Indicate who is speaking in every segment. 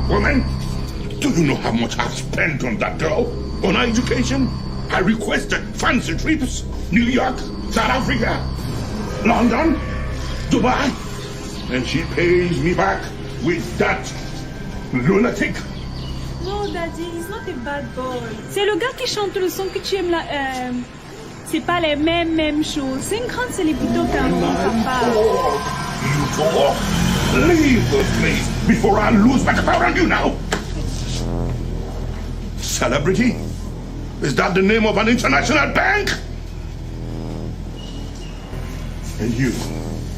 Speaker 1: Woman, do you know how much I've spent on that girl? On her education? I requested fancy trips. New York, South Africa, London, Dubai. And she pays me back with that lunatic.
Speaker 2: No, Daddy, he's not a bad boy. C'est le gars qui chante le son que tu aimes là. C'est pas les mêmes choses. C'est une grande célébrité au Cameroun, papa.
Speaker 1: You talk. Leave the place before I lose my power on you now. Celebrity? Is that the name of an international bank? And you,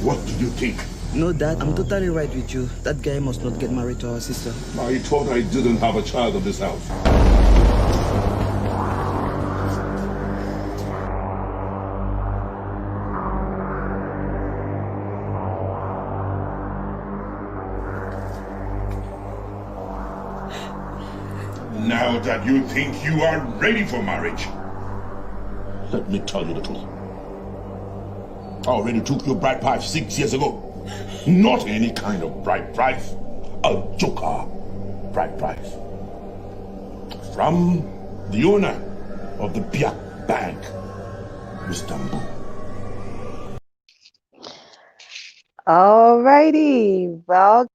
Speaker 1: what do you think?
Speaker 3: No, Dad, I'm totally right with you. That guy must not get married to our sister.
Speaker 1: I thought I didn't have a child of this house. Now that you think you are ready for marriage, let me tell you the truth. I already took your bride price 6 years ago. Not any kind of bride price, a joker bride price. From the owner of the Biak Bank, Mr. Mbu.
Speaker 4: Alrighty, well.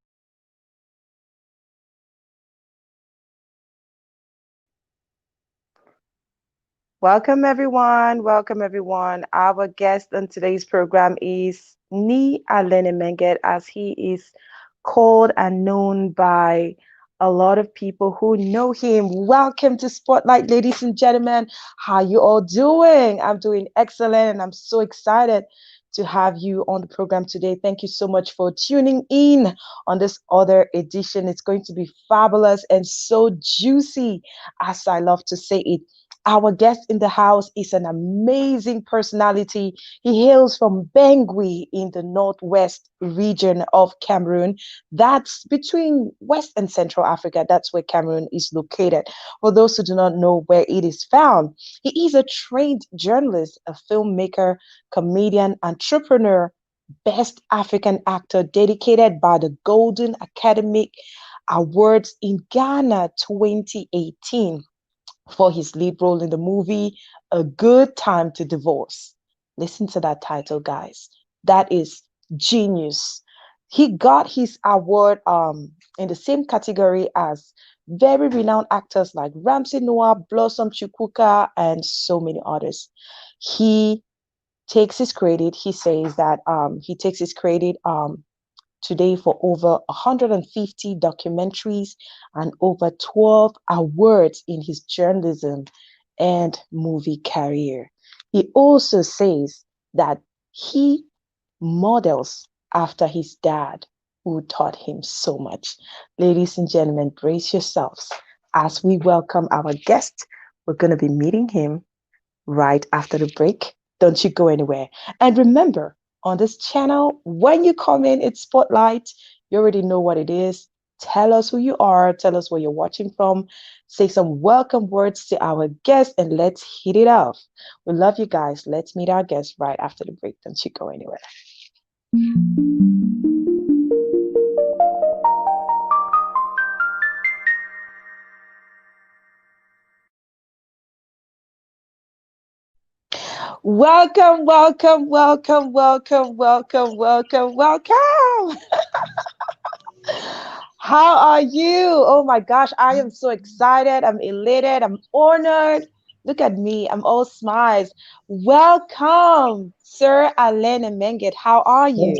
Speaker 4: Welcome everyone. Welcome everyone. Our guest on today's program is Alenne Menget, as he is called and known by a lot of people who know him. Welcome to Spotlight, ladies and gentlemen. How you all doing? I'm doing excellent, and I'm so excited to have you on the program today. Thank you so much for tuning in on this other edition. It's going to be fabulous and so juicy, as I love to say it. Our guest in the house is an amazing personality. He hails from Bangui in the northwest region of Cameroon. That's between West and Central Africa. That's where Cameroon is located. For those who do not know where it is found, he is a trained journalist, a filmmaker, comedian, entrepreneur, best African actor dedicated by the Golden Academic Awards in Ghana 2018. For his lead role in the movie A Good Time to Divorce. Listen to that title, guys. That is genius. He got his award in the same category as very renowned actors like Ramsey Nouah, Blossom Chukwujekwu, and so many others. He takes his credit. He says that he takes his credit today for over 150 documentaries and over 12 awards in his journalism and movie career. He also says that he models after his dad, who taught him so much. Ladies and gentlemen, brace yourselves as we welcome our guest. We're going to be meeting him right after the break. Don't you go anywhere. And remember, on this channel, when you come in, it's Spotlight. You already know what it is. Tell us who you are. Tell us where you're watching from. Say some welcome words to our guest, and let's hit it off. We love you guys. Let's meet our guest right after the break. Don't you go anywhere. Welcome, welcome, welcome, welcome, welcome, welcome, welcome. How are you? Oh my gosh, I am so excited. I'm elated. I'm honored. Look at me. I'm all smiles. Welcome, Sir Alenne Menget. How are you?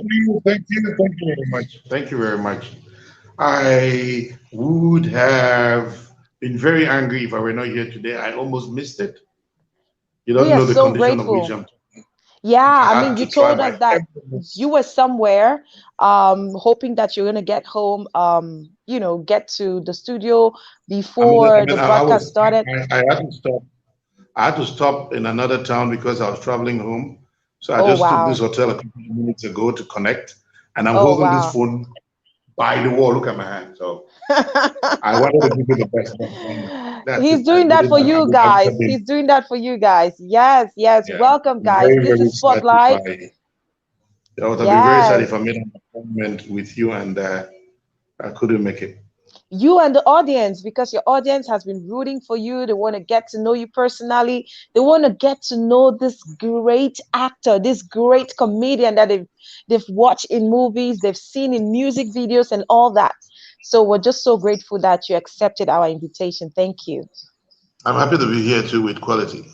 Speaker 5: Thank you very much. Thank you very much. I would have been very angry if I were not here today. I almost missed it. You don't know the
Speaker 4: so
Speaker 5: condition
Speaker 4: grateful.
Speaker 5: of which I'm.
Speaker 4: Yeah, I mean, you told us that you were somewhere, hoping that you're gonna get home, you know, get to the studio before the broadcast started.
Speaker 5: I had to stop. I had to stop in another town because I was traveling home. So I just took this hotel a couple of minutes ago to connect, and I'm holding this phone by the wall. Look at my hand. So I wanted to give you the best.
Speaker 4: He's doing that for you guys. He's doing that for you guys. Yes, yes. Yeah. Welcome, guys. This is Spotlight.
Speaker 5: I would have been very sad if I made an appointment with you and I couldn't make it.
Speaker 4: You and the audience, because your audience has been rooting for you. They want to get to know you personally. They want to get to know this great actor, this great comedian that they've watched in movies, they've seen in music videos and all that. So we're just so grateful that you accepted our invitation. Thank you.
Speaker 5: I'm happy to be here too with quality.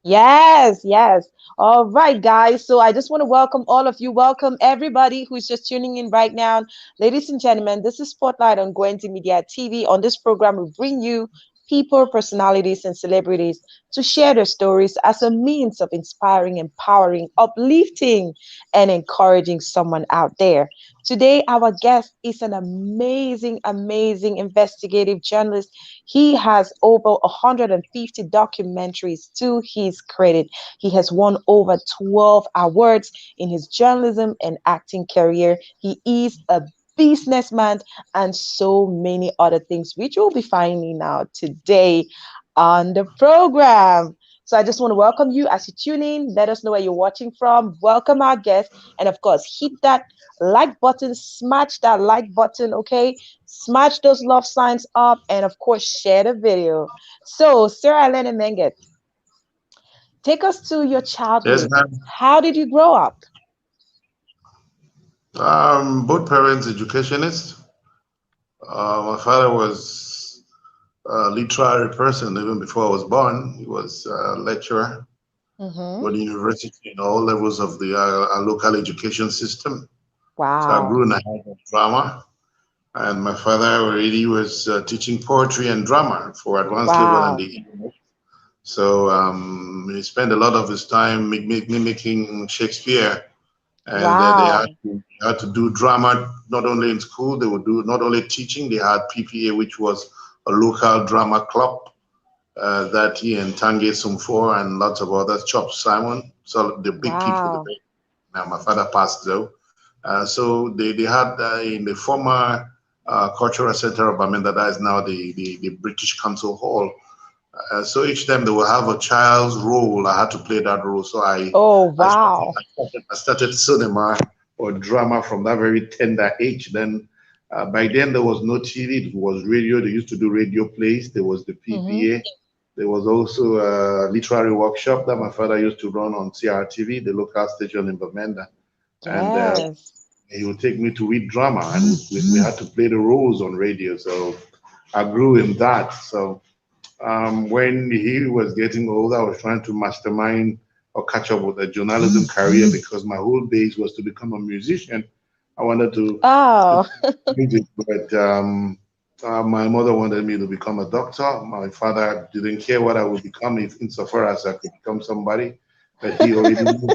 Speaker 4: Yes, yes. All right, guys. So I just want to welcome all of you. Welcome everybody who's just tuning in right now. Ladies and gentlemen, this is Spotlight on Gwenti Media TV. On this program, we bring you people, personalities, and celebrities to share their stories as a means of inspiring, empowering, uplifting, and encouraging someone out there. Today, our guest is an amazing, amazing investigative journalist. He has over 150 documentaries to his credit. He has won over 12 awards in his journalism and acting career. He is a businessman and so many other things, which we'll be finding out today on the program. So I just want to welcome you as you tune in. Let us know where you're watching from. Welcome our guests. And of course, hit that like button, smash that like button, okay? Smash those love signs up, and of course, share the video. So, Sir Alenne Menget, take us to your childhood.
Speaker 5: Yes, ma'am.
Speaker 4: How did you grow up?
Speaker 5: Both parents educationists. My father was a literary person even before I was born. He was a lecturer for the university in all levels of the local education system.
Speaker 4: Wow.
Speaker 5: So I grew in a house of drama. And my father already was teaching poetry and drama for advanced level in the English. So he spent a lot of his time mimicking Shakespeare. And they had to do drama not only in school, they would do not only teaching, they had PPA, which was a local drama club that he and Tange Sumfor and lots of others, Chop Simon, so the big people. Now my father passed though. So they had in the former Cultural Center of Bamenda, that is now the British Council Hall. So each time they will have a child's role, I had to play that role. So I started cinema or drama from that very tender age. Then by then there was no TV, it was radio. They used to do radio plays. There was the PPA. There was also a literary workshop that my father used to run on CRTV, the local station in Bamenda. And he would take me to read drama, and we had to play the roles on radio. So I grew in that. So when he was getting older, I was trying to mastermind or catch up with a journalism career because my whole base was to become a musician. I wanted to music, but my mother wanted me to become a doctor. My father didn't care what I would become, insofar as I could become somebody, but he already knew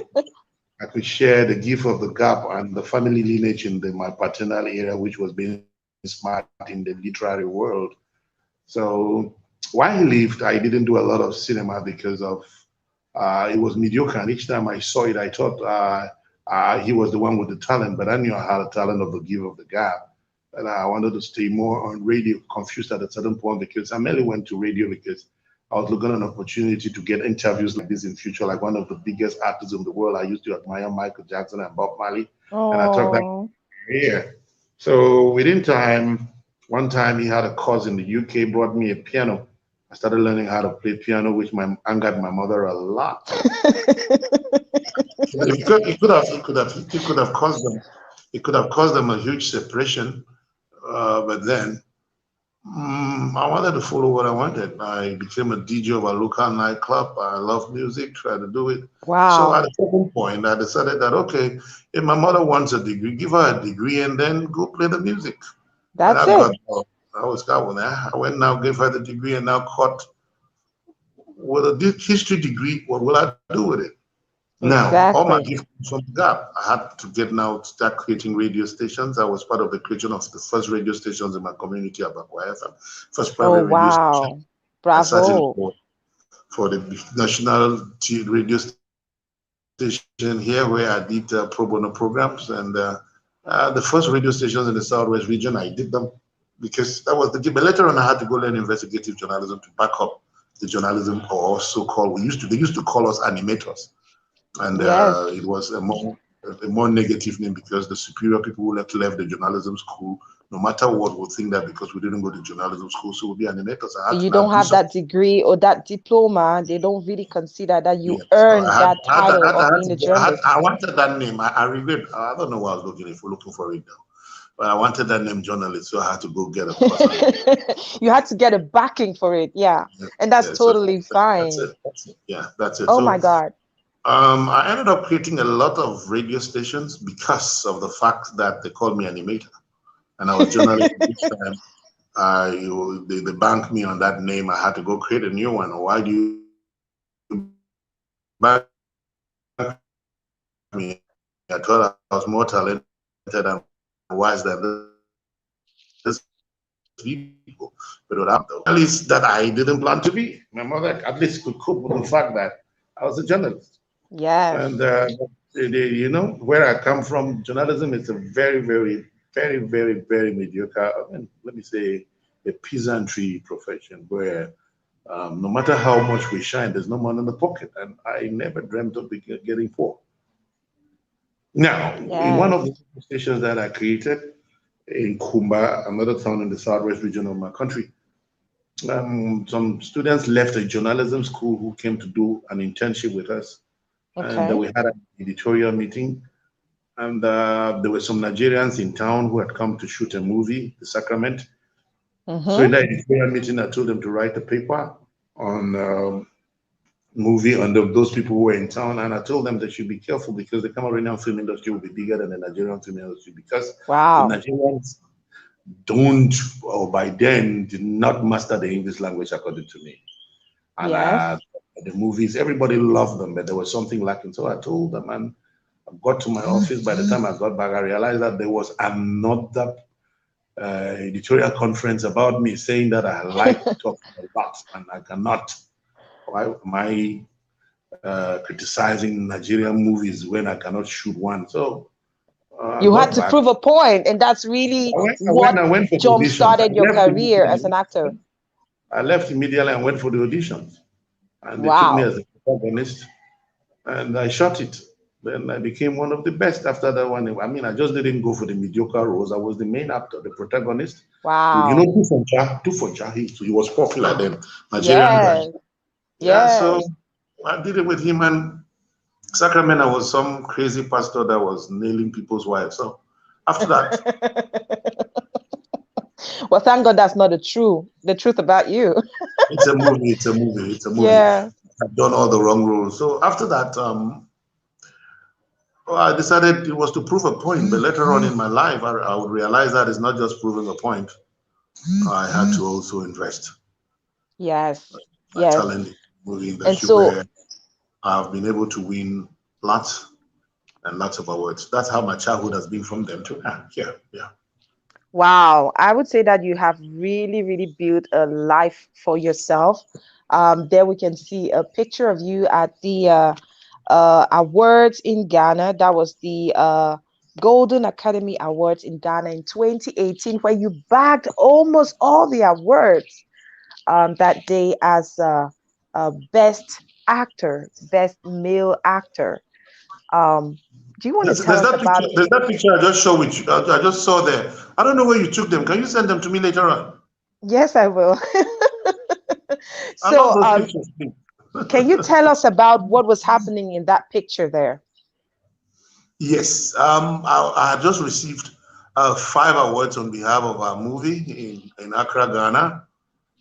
Speaker 5: I could share the gift of the gap and the family lineage in my paternal area, which was being smart in the literary world. So while he lived, I didn't do a lot of cinema because of it was mediocre. And each time I saw it, I thought he was the one with the talent, but I knew I had a talent of the gift of the gap. And I wanted to stay more on radio, confused at a certain point because I mainly went to radio because I was looking at an opportunity to get interviews like this in future, like one of the biggest artists in the world. I used to admire Michael Jackson and Bob Marley, and I thought that career. So within time, one time he had a course in the UK, brought me a piano. I started learning how to play piano, which angered my mother a lot. It could have caused them a huge separation, but then I wanted to follow what I wanted. I became a DJ of a local nightclub. I love music, tried to do it. So at a certain point, I decided that, okay, if my mother wants a degree, give her a degree and then go play the music.
Speaker 4: That's it.
Speaker 5: I went now, gave her the degree, and now caught with a history degree. What will I do with it? Now, all my gifts from the gap. I had to start creating radio stations. I was part of the creation of the first radio stations in my community, Afolayah, first private radio station.
Speaker 4: Bravo.
Speaker 5: For the national radio station here, where I did pro bono programs, and the first radio stations in the Southwest region, I did them because that was the gift. But later on, I had to go learn investigative journalism to back up the journalism, or so-called, they used to call us animators. And it was a more negative name because the superior people who left the journalism school no matter what, would think that because we didn't go to journalism school, so we'll be animators.
Speaker 4: You don't have that degree or that diploma. They don't really consider that you earned that title of being a journalist.
Speaker 5: I wanted that name. I regret. I don't know what I was looking for it now. But I wanted that name journalist, so I had to go get it.
Speaker 4: You had to get a backing for it, yeah. And that's totally fine.
Speaker 5: That's it. Yeah, that's it.
Speaker 4: Oh my God.
Speaker 5: I ended up creating a lot of radio stations because of the fact that they called me animator. And I was journalist each time. They banked me on that name. I had to go create a new one. Why do you bank me? I thought I was more talented and wise than this people. But at least that I didn't plan to be. My mother at least could cope with the fact that I was a journalist.
Speaker 4: Yeah.
Speaker 5: And you know, where I come from, journalism is a very, very, very, very, very mediocre, I mean, let me say, a peasantry profession where no matter how much we shine, there's no money in the pocket. And I never dreamt of getting poor. Now, in one of the stations that I created in Kumba, another town in the southwest region of my country, some students left a journalism school who came to do an internship with us. And we had an editorial meeting. And there were some Nigerians in town who had come to shoot a movie, The Sacrament. So in that editorial meeting, I told them to write a paper on movie on those people who were in town. And I told them they should be careful because the Cameroonian film industry will be bigger than the Nigerian film industry because the Nigerians don't, or by then, did not master the English language, according to me. And the movies, everybody loved them, but there was something lacking. So I told them, and I got to my office. By the time I got back, I realized that there was another editorial conference about me saying that I like to talk a lot and I cannot. Why am I criticizing Nigerian movies when I cannot shoot one? So
Speaker 4: you had to prove a point, and that's really what jump-started your career as an actor.
Speaker 5: I left immediately and went for the auditions. And they took me as a protagonist, and I shot it. Then I became one of the best after that one. I mean, I just didn't go for the mediocre roles. I was the main actor, the protagonist.
Speaker 4: Wow.
Speaker 5: You know, Tufoncha, he was popular then. Nigerian guy. Yeah, so I did it with him, and Sacramento was some crazy pastor that was nailing people's wives. So after that.
Speaker 4: Well, thank God that's not the truth about you.
Speaker 5: It's a movie.
Speaker 4: Yeah.
Speaker 5: I've done all the wrong roles. So after that, I decided it was to prove a point. But later on in my life, I would realize that it's not just proving a point. I had to also invest.
Speaker 4: Yes.
Speaker 5: Talent in the movie industry where I've been able to win lots and lots of awards. That's how my childhood has been from them to now. Yeah.
Speaker 4: Wow, I would say that you have really, really built a life for yourself. There we can see a picture of you at the awards in Ghana. That was the Golden Academy Awards in Ghana in 2018, where you bagged almost all the awards that day as best actor, best male actor. Do you want to tell us about it?
Speaker 5: There's that picture I just showed with you. I just saw there. I don't know where you took them. Can you send them to me later on?
Speaker 4: Yes, I will. So, can you tell us about what was happening in that picture there?
Speaker 5: Yes, I just received 5 awards on behalf of our movie in Accra, Ghana.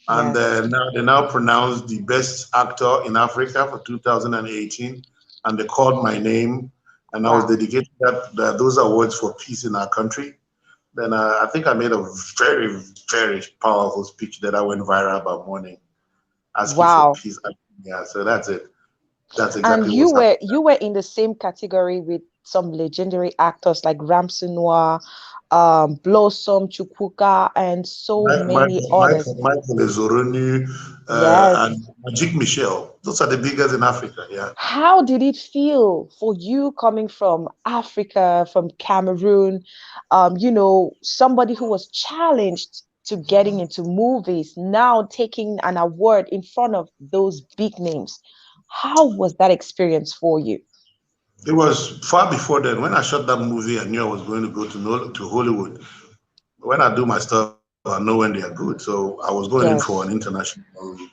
Speaker 5: And they now pronounced the best actor in Africa for 2018. And they called my name. And I was dedicated those awards for peace in our country. Then I think I made a very, very powerful speech that I went viral about morning, asking for peace. Yeah, so that's it. That's exactly.
Speaker 4: And you were in the same category with some legendary actors like Ramsey Nouah, Blossom, Chukwujekwu, and so many others.
Speaker 5: Michael Ezoroni, and Magic Michel. Those are the biggest in Africa. Yeah.
Speaker 4: How did it feel for you coming from Africa, from Cameroon? Somebody who was challenged to getting into movies, now taking an award in front of those big names. How was that experience for you?
Speaker 5: It was far before then. When I shot that movie, I knew I was going to go to Hollywood. when I do my stuff, I know when they are good. So I was going in for an international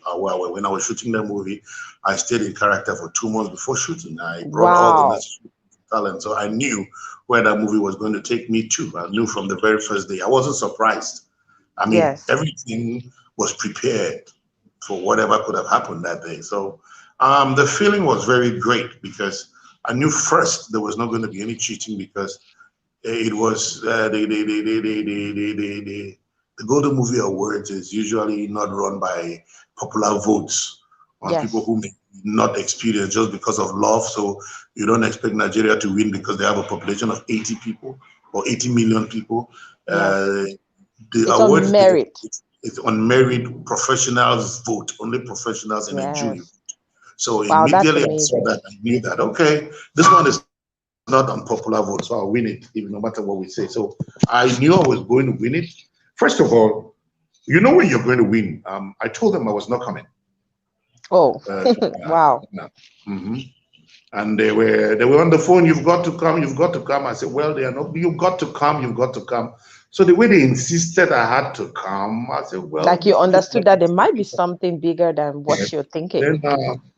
Speaker 5: award. When I was shooting that movie, I stayed in character for 2 months before shooting. I brought all the necessary talent. So I knew where that movie was going to take me to. I knew from the very first day. I wasn't surprised. I mean, everything was prepared for whatever could have happened that day. So the feeling was very great because I knew first there was not going to be any cheating because it was the Golden Movie Awards is usually not run by popular votes on people who may not experience just because of love. So you don't expect Nigeria to win because they have a population of 80 people or 80 million people. The awards, on merit. It's on merit. Professionals vote. Only professionals in a jury. So immediately I saw that, I knew that, okay, this one is not unpopular vote, so I'll win it, even no matter what we say. So I knew I was going to win it. First of all, you know when you're going to win. I told them I was not coming.
Speaker 4: Oh, wow.
Speaker 5: And they were on the phone. You've got to come. You've got to come. I said, well, they are not. You've got to come. You've got to come. So the way they insisted I had to come, I said, well,
Speaker 4: like you understood that there might be something bigger than what you're thinking.
Speaker 5: Then,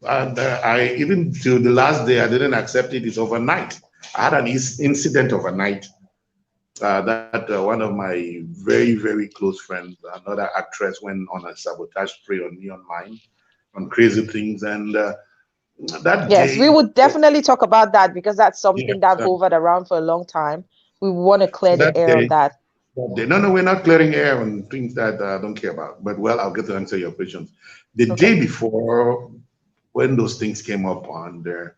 Speaker 5: I even to the last day I didn't accept it. It's overnight. I had an incident overnight that one of my very, very close friends, another actress, went on a sabotage spree on me online, on crazy things, and that day,
Speaker 4: we would definitely talk about that because that's something that hovered around for a long time. We want to clear the air on that.
Speaker 5: No, we're not clearing air on things that I don't care about. But well, I'll get to answer your questions. The day before, when those things came up on there,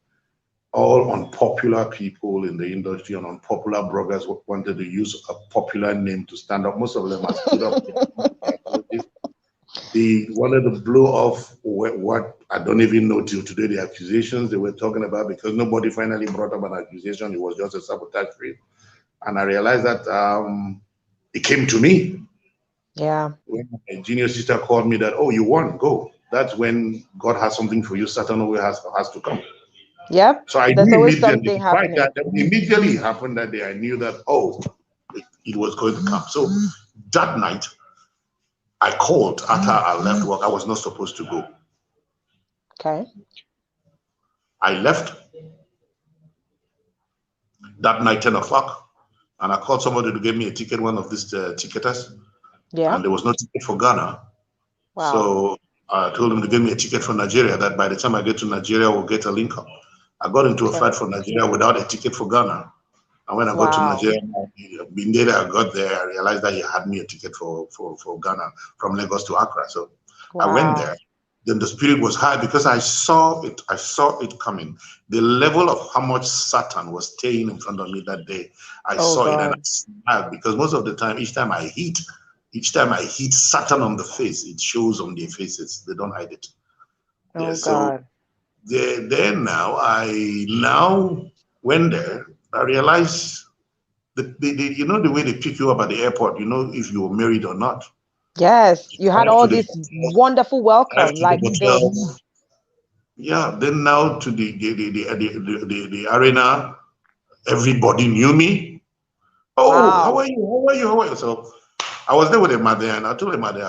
Speaker 5: all unpopular people in the industry and unpopular bloggers wanted to use a popular name to stand up. Most of them have stood up. They wanted to blow off what I don't even know till today, the accusations they were talking about, because nobody finally brought up an accusation. It was just a sabotage free. And I realized that it came to me.
Speaker 4: Yeah.
Speaker 5: When my junior sister called me that, oh, you won, go. That's when God has something for you. Satan always has to come.
Speaker 4: Yep.
Speaker 5: So I
Speaker 4: There's
Speaker 5: knew
Speaker 4: always
Speaker 5: immediately,
Speaker 4: something happening.
Speaker 5: that immediately happened that day. I knew that, oh, it was going to come. So that night, I called after I left work. I was not supposed to go.
Speaker 4: Okay.
Speaker 5: I left that night, 10 o'clock, and I called somebody to give me a ticket, one of these ticketers. Yeah. And there was no ticket for Ghana. Wow. So I told him to give me a ticket for Nigeria, that by the time I get to Nigeria, we'll get a link up. I got into a flight for Nigeria without a ticket for Ghana. And when I got to Nigeria, immediately I got there, I realized that he had me a ticket for Ghana from Lagos to Accra. So I went there. Then the spirit was high because I saw it coming. The level of how much Satan was staying in front of me that day, I saw it and I smiled, because most of the time, each time I hit Satan on the face, it shows on their faces. They don't hide it. So then I now went there. I realized that you know the way they pick you up at the airport, you know if you were married or not.
Speaker 4: Yes, you had all this wonderful welcome, like this.
Speaker 5: Yeah, then now to the arena, everybody knew me. Oh, how are you? So I was there with Emade, and I told Emade,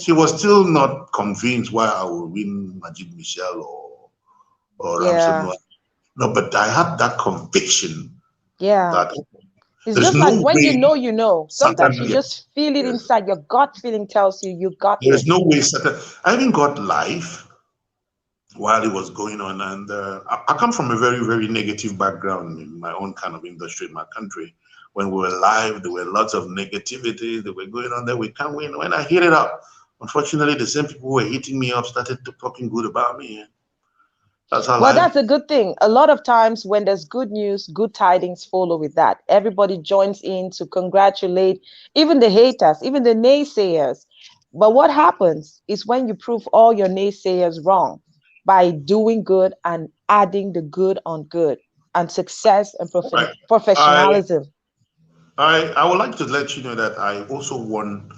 Speaker 5: she was still not convinced why I would win Majid Michel or Ramsey Nouah. No, but I had that conviction.
Speaker 4: Yeah.
Speaker 5: That
Speaker 4: it's just like when you know. Sometimes you just feel it inside. Your gut feeling tells you you got this.
Speaker 5: There's no way Satan. I even got live while it was going on, and I come from a very, very negative background in my own kind of industry in my country. When we were live, there were lots of negativity that were going on there. We can't win. When I hit it up, unfortunately, the same people who were hitting me up started talking good about me.
Speaker 4: That's a good thing. A lot of times when there's good news, good tidings follow with that. Everybody joins in to congratulate, even the haters, even the naysayers. But what happens is when you prove all your naysayers wrong by doing good and adding the good on good and success and professionalism.
Speaker 5: I would like to let you know that I also won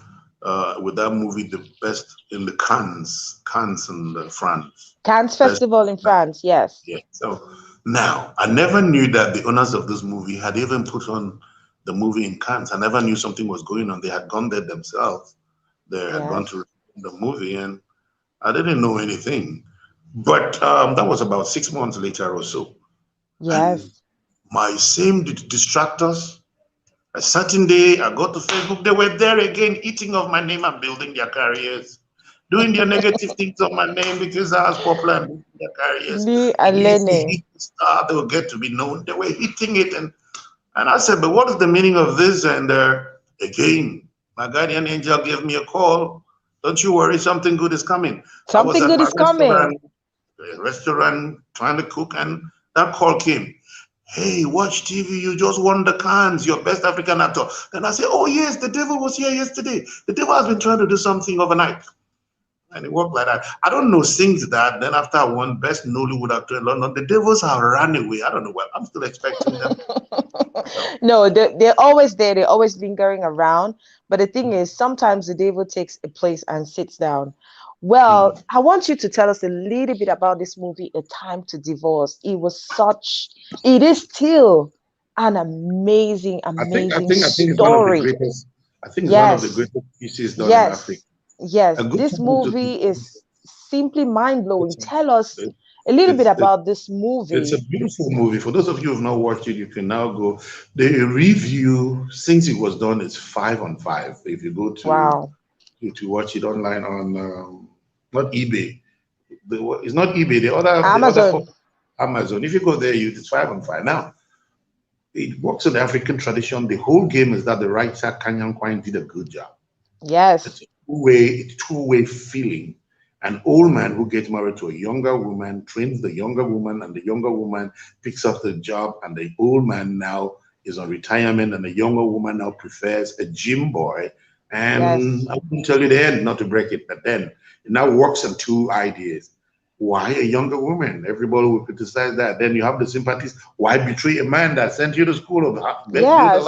Speaker 5: with that movie the best in the Cannes in France.
Speaker 4: Cannes Festival in France, yes.
Speaker 5: Yeah. So now I never knew that the owners of this movie had even put on the movie in Cannes. I never knew something was going on. They had gone there themselves. They had gone to the movie, and I didn't know anything. But that was about 6 months later or so.
Speaker 4: Yes.
Speaker 5: And my same distractors, a certain day, I got to Facebook. They were there again, eating of my name and building their careers, doing their negative things on my name because I was popular and building their careers.
Speaker 4: Alenne.
Speaker 5: They will get to be known. They were hitting it, and I said, "But what is the meaning of this?" And again, my guardian angel gave me a call. Don't you worry, something good is coming.
Speaker 4: Something good is coming.
Speaker 5: Restaurant trying to cook, and that call came. Hey, watch TV, you just won the Cannes, your best African actor. And I said, oh yes, the devil was here yesterday. The devil has been trying to do something overnight. And it worked like that. I don't know, sings that. Then after I won best Nollywood actor in London, the devils have run away. I don't know what. I'm still expecting them.
Speaker 4: No, they're always there. They're always lingering around. But the thing is, sometimes the devil takes a place and sits down. Well, I want you to tell us a little bit about this movie, A Time to Divorce. It is still an amazing story.
Speaker 5: I think it's one of the greatest pieces done in Africa.
Speaker 4: Yes, this movie is simply mind-blowing. Tell us a little bit about this movie.
Speaker 5: It's a beautiful movie. For those of you who have not watched it, you can now go. The review, since it was done, is 5 on 5. If you go to to watch it online on not eBay. It's not eBay. The other Amazon. If you go there, it's 5 on 5. Now, it works in the African tradition. The whole game is that the writer Nkanya Nkwain did a good job.
Speaker 4: Yes.
Speaker 5: It's a two-way feeling. An old man who gets married to a younger woman trains the younger woman, and the younger woman picks up the job, and the old man now is on retirement, and the younger woman now prefers a gym boy. And I won't tell you the end, not to break it, but then it now works on two ideas. Why a younger woman? Everybody will criticize that. Then you have the sympathies. Why betray a man that sent you to school?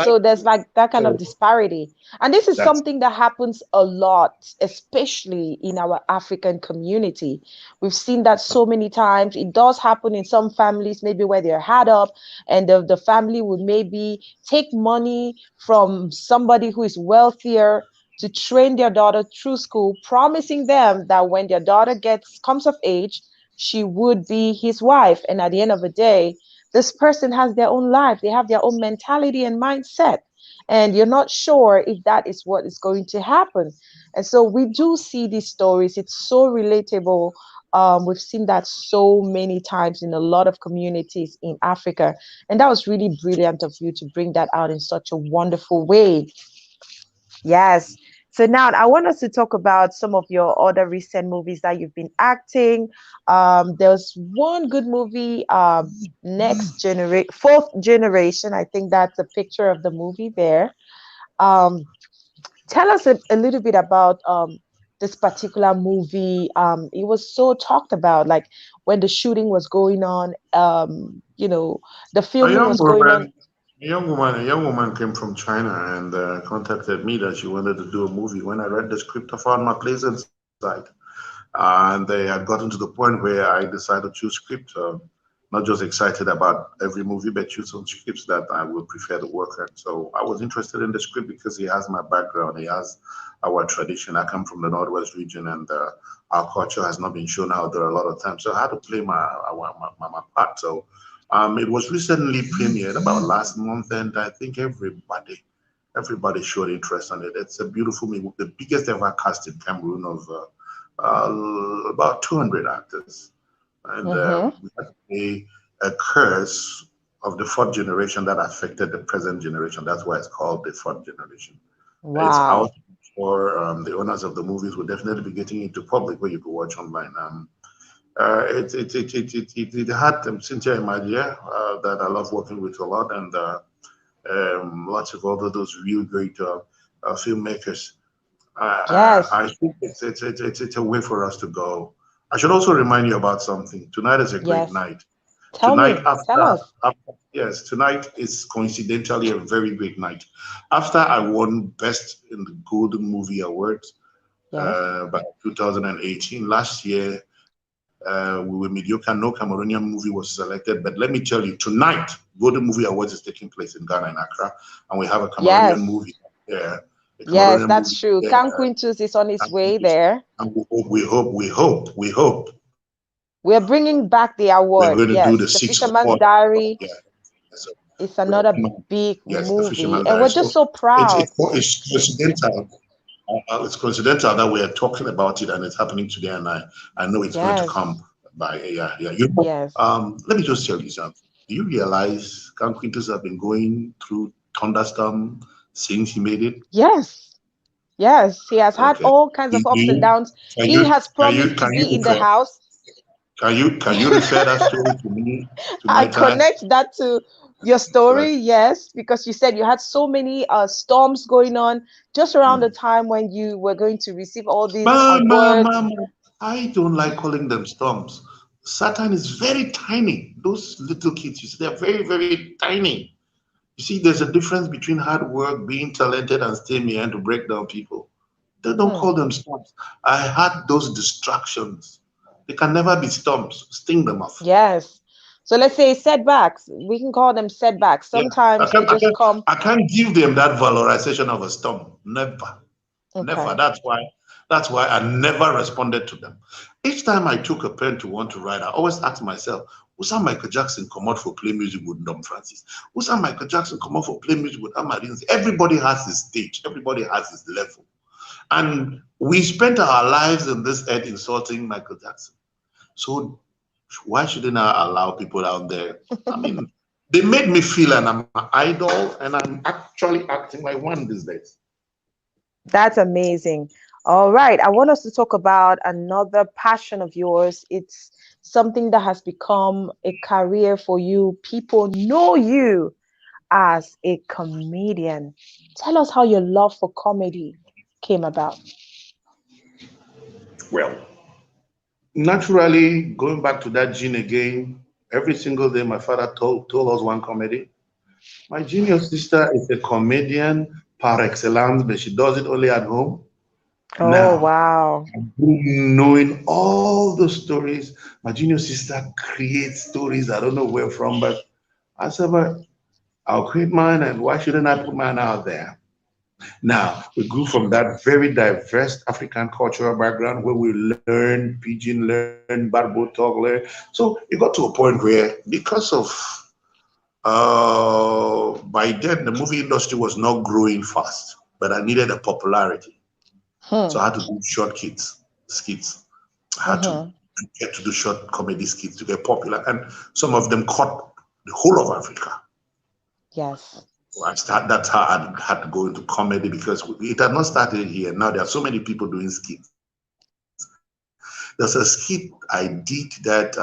Speaker 4: So there's like that kind of disparity. And this is something that happens a lot, especially in our African community. We've seen that so many times. It does happen in some families, maybe where they're hard up, and the family would maybe take money from somebody who is wealthier to train their daughter through school, promising them that when their daughter comes of age, she would be his wife. And at the end of the day, this person has their own life. They have their own mentality and mindset. And you're not sure if that is what is going to happen. And so we do see these stories. It's so relatable. We've seen that so many times in a lot of communities in Africa. And that was really brilliant of you to bring that out in such a wonderful way. Yes. So now I want us to talk about some of your other recent movies that you've been acting. There's one good movie, Fourth Generation. I think that's a picture of the movie there. Tell us a little bit about this particular movie. It was so talked about, like when the shooting was going on, the filming was going on.
Speaker 5: A young woman came from China and contacted me that she wanted to do a movie. When I read the script, I found my place inside. And they had gotten to the point where I decided to choose script. Not just excited about every movie, but choose some scripts that I would prefer to work on. So I was interested in the script because he has my background. He has our tradition. I come from the Northwest region, and our culture has not been shown out there a lot of times. So I had to play my part. So it was recently premiered about last month, and I think everybody showed interest in it. It's a beautiful movie, the biggest ever cast in Cameroon of about 200 actors. And we had a curse of the fourth generation that affected the present generation. That's why it's called the fourth generation.
Speaker 4: Wow.
Speaker 5: It's out for the owners of the movies will definitely be getting into public where you can watch online. It had Cynthia Majid that I love working with a lot, and lots of other those real great filmmakers. I think it's a way for us to go. I should also remind you about something. Tonight is a great night.
Speaker 4: Tell us.
Speaker 5: Yes, tonight is coincidentally a very great night. After I won Best in the Golden Movie Awards back in 2018, last year, we were mediocre. No Cameroonian movie was selected. But let me tell you, tonight, Golden Movie Awards is taking place in Ghana, in Accra, and we have a Cameroonian movie there.
Speaker 4: Yes, that's true. Nkanya is on its way there.
Speaker 5: And we hope.
Speaker 4: We're bringing back the award.
Speaker 5: We're going to do the
Speaker 4: Fisherman's Diary.
Speaker 5: Yeah. So
Speaker 4: it's another big movie, and we're just so proud.
Speaker 5: It's coincidental. It's coincidental that we are talking about it and it's happening today, and I know it's going to come by. Let me just tell you something. Do you realize Nkanya have been going through thunderstorm since he made it?
Speaker 4: Yes, he has had all kinds of ups and downs. He has promised to be in the house.
Speaker 5: Can you refer that story to me?
Speaker 4: I connect that to your story, yes, because you said you had so many storms going on just around the time when you were going to receive all these awards.
Speaker 5: I don't like calling them storms. Satan is very tiny. Those little kids, you see, they're very, very tiny. You see, there's a difference between hard work, being talented, and staying behind to break down people. They don't call them storms. I had those distractions. They can never be storms. Sting them off.
Speaker 4: Yes. So let's say setbacks. We can call them setbacks. Sometimes they just come.
Speaker 5: I can't give them that valorization of a storm. Never. Never. That's why I never responded to them. Each time I took a pen to want to write, I always asked myself, who's Michael Jackson come out for play music with Dom Francis? Who's Michael Jackson come out for play music with Amadine? Everybody has his stage. Everybody has his level. And we spent our lives in this earth insulting Michael Jackson. So why shouldn't I allow people out there? I mean, they made me feel and I'm an idol, and I'm actually acting like one these days.
Speaker 4: That's amazing. All right. I want us to talk about another passion of yours. It's something that has become a career for you. People know you as a comedian. Tell us how your love for comedy came about.
Speaker 5: Well, naturally, going back to that gene again, every single day my father told us one comedy. My junior sister is a comedian par excellence, but she does it only at home.
Speaker 4: Wow.
Speaker 5: Knowing all the stories, my junior sister creates stories. I don't know where from, but I said, but I'll create mine, and why shouldn't I put mine out there? Now, we grew from that very diverse African cultural background where we learn Pidgin, learn Barbo talk, learn. So it got to a point where, because of, by then, the movie industry was not growing fast, but I needed a popularity. So I had to do short skits. I had to get to do short comedy skits to get popular. And some of them caught the whole of Africa.
Speaker 4: Yes.
Speaker 5: That's how I had to go into comedy, because it had not started here. Now there are so many people doing skits. There's a skit I did that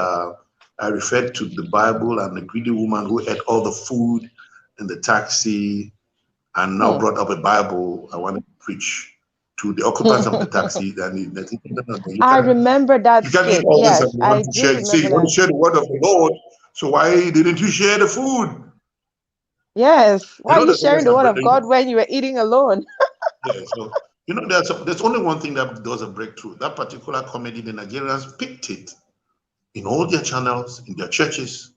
Speaker 5: I referred to the Bible and the greedy woman who ate all the food in the taxi and now brought up a Bible I wanted to preach to the occupants of the taxi.
Speaker 4: I remember that skit. Yes, I do remember
Speaker 5: you want to share the word of the Lord, so why didn't you share the food?
Speaker 4: Yes, why are you sharing the word of God when you were eating alone?
Speaker 5: Yeah, so there's only one thing that does a breakthrough. That particular comedy, the Nigerians picked it in all their channels, in their churches.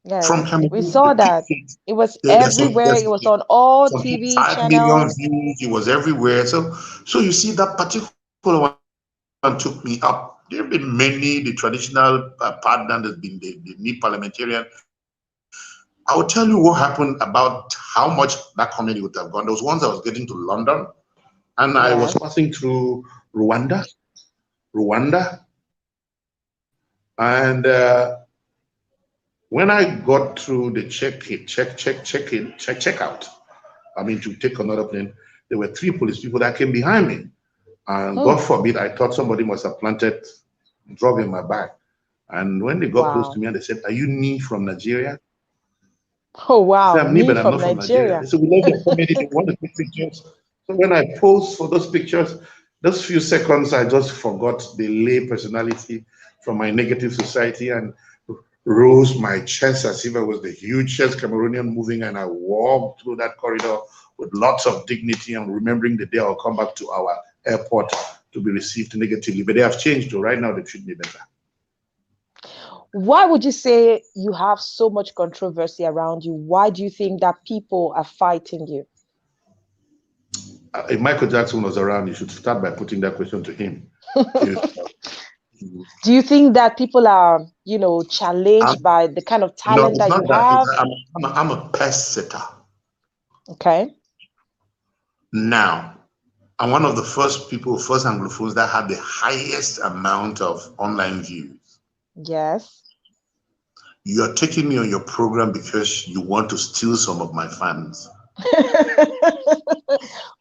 Speaker 4: Yes,
Speaker 5: from Cameroon,
Speaker 4: we saw that. It was everywhere. It was on all TV
Speaker 5: 5 million views. It was everywhere. So you see, that particular one took me up. There have been many. The traditional partner has been the new parliamentarian. I will tell you what happened about how much that comedy would have gone. There was once I was getting to London, and I was passing through Rwanda, and when I got through the checkout, I mean, to take another plane, there were 3 police people that came behind me, and God forbid, I thought somebody must have planted drug in my bag. And when they got close to me and they said, "Are you Nee from Nigeria?"
Speaker 4: Oh wow!
Speaker 5: I said, "Nee, but I'm not from Nigeria." They said, "We love the comedy. They want to take pictures." So when I posed for those pictures, those few seconds, I just forgot the lay personality from my negative society and rose my chest as if I was the hugest Cameroonian moving, and I walked through that corridor with lots of dignity and remembering the day I'll come back to our airport to be received negatively. But they have changed, though. Right now they treat me better.
Speaker 4: Why would you say you have so much controversy around you? Why do you think that people are fighting you?
Speaker 5: If Michael Jackson was around, you should start by putting that question to him.
Speaker 4: Do you think that people are, challenged by the kind of talent that you have?
Speaker 5: I'm a pest sitter.
Speaker 4: Okay.
Speaker 5: Now, I'm one of the first Anglophones that had the highest amount of online views.
Speaker 4: Yes.
Speaker 5: You're taking me on your program because you want to steal some of my fans.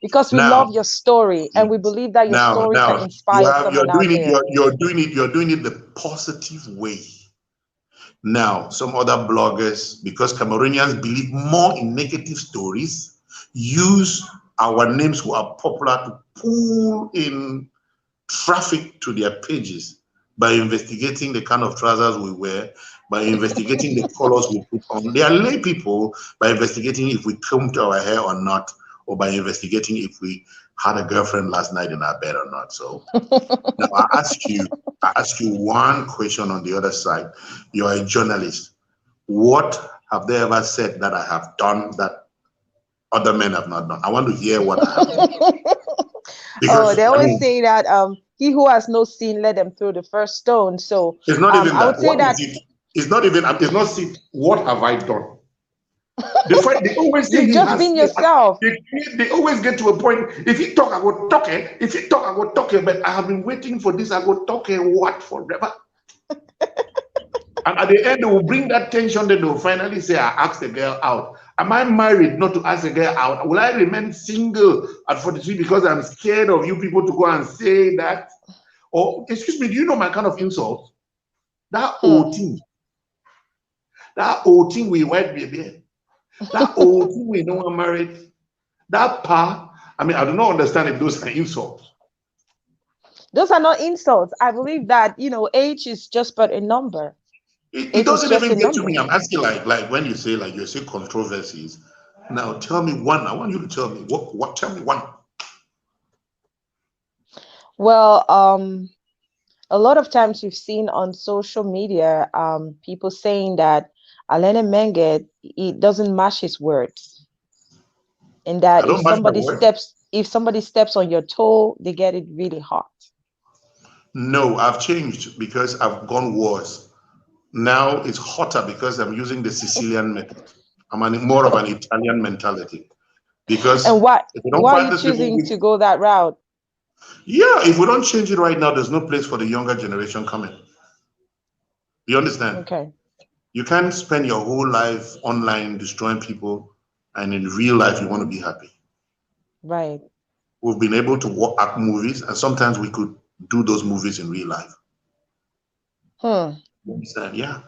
Speaker 4: Because we love your story, and we believe that your story can inspire someone out there.
Speaker 5: You're doing it the positive way. Now, some other bloggers, because Cameroonians believe more in negative stories, use our names who are popular to pull in traffic to their pages by investigating the kind of trousers we wear, by investigating the colors we put on. They are lay people by investigating if we combed our hair or not, or by investigating if we had a girlfriend last night in our bed or not. So now I ask you one question on the other side. You're a journalist. What have they ever said that I have done that other men have not done? I want to hear what I have done.
Speaker 4: Because, they always say that he who has no sin, let them throw the first stone. So
Speaker 5: it's not even
Speaker 4: I would say that
Speaker 5: it's not sin. What have I done? They always say
Speaker 4: you've just been yourself.
Speaker 5: They always get to a point. If he talk, I go talking. If he talk, I go talking. But I have been waiting for this. I go talking what forever. And at the end, they will bring that tension. Then they will finally say, I asked the girl out. Am I married not to ask a girl out? Will I remain single at 43 because I'm scared of you people to go and say that? Or, excuse me, do you know my kind of insult? That old thing. That old thing we white baby. That old thing we know I'm married. That part, I mean, I do not understand if those are insults.
Speaker 4: Those are not insults. I believe that, age is just but a number.
Speaker 5: It doesn't even get to me. I'm asking like when you say controversies. Now tell me one. I want you to tell me what tell me one.
Speaker 4: Well, a lot of times we've seen on social media people saying that Alenne Menget, it doesn't match his words. And that if somebody steps on your toe, they get it really hot.
Speaker 5: No, I've changed because I've gone worse. Now it's hotter because I'm using the Sicilian method. I'm more of an Italian mentality. Because
Speaker 4: and why are you choosing to go that route?
Speaker 5: Yeah, if we don't change it right now, there's no place for the younger generation coming. You understand?
Speaker 4: Okay.
Speaker 5: You can't spend your whole life online destroying people, and in real life you want to be happy.
Speaker 4: Right.
Speaker 5: We've been able to act movies, and sometimes we could do those movies in real life. You understand? Yeah.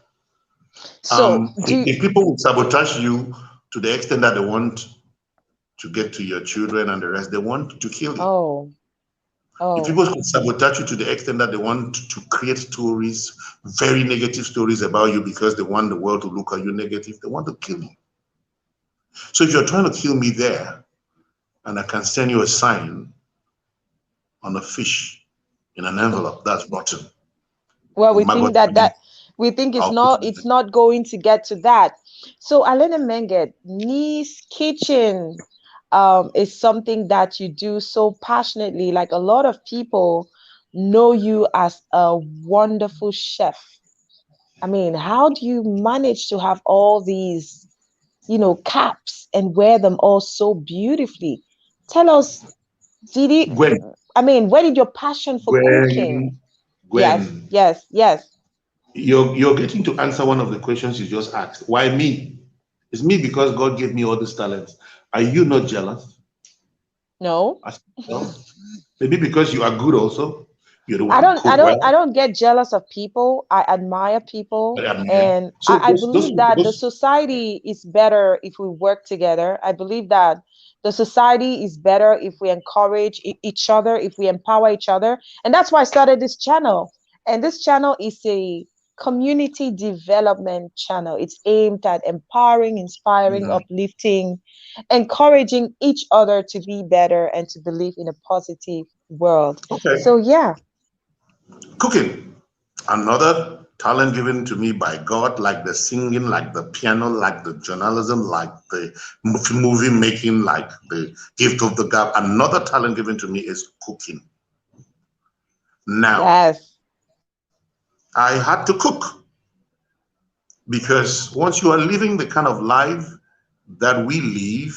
Speaker 4: So
Speaker 5: if people would sabotage you to the extent that they want to get to your children and the rest, they want to kill you. If people could sabotage you to the extent that they want to create stories, very negative stories about you because they want the world to look at you negative, they want to kill you. So if you're trying to kill me there, and I can send you a sign on a fish in an envelope, that's rotten.
Speaker 4: Well, we think it's not going to get to that. So Alenne Menget, Ni's Kitchen is something that you do so passionately. Like, a lot of people know you as a wonderful chef. I mean, how do you manage to have all these, caps and wear them all so beautifully? Tell us, where did your passion for cooking? Yes.
Speaker 5: You're getting to answer one of the questions you just asked. Why me? It's me because God gave me all these talents. Are you not jealous?
Speaker 4: No.
Speaker 5: Maybe because you are good also.
Speaker 4: I don't get jealous of people. I admire people. And I believe that the society is better if we work together. I believe that the society is better if we encourage each other, if we empower each other. And that's why I started this channel. And this channel is a community development channel. It's aimed at empowering, inspiring, uplifting, encouraging each other to be better and to believe in a positive world.
Speaker 5: Okay.
Speaker 4: So yeah.
Speaker 5: Cooking, another talent given to me by God, like the singing, like the piano, like the journalism, like the movie making, like the gift of the gab. Another talent given to me is cooking. Now,
Speaker 4: yes,
Speaker 5: I had to cook because once you are living the kind of life that we live,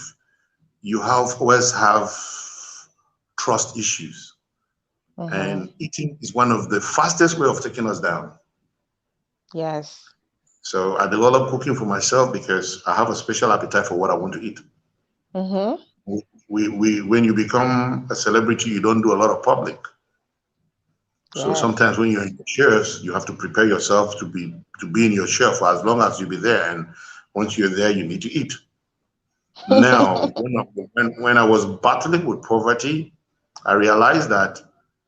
Speaker 5: you always have trust issues. And eating is one of the fastest way of taking us down.
Speaker 4: Yes.
Speaker 5: So I developed cooking for myself because I have a special appetite for what I want to eat. When you become a celebrity, you don't do a lot of public. So sometimes when you're in your chairs, you have to prepare yourself to be in your chair for as long as you be there. And once you're there, you need to eat. Now, when I was battling with poverty, I realized that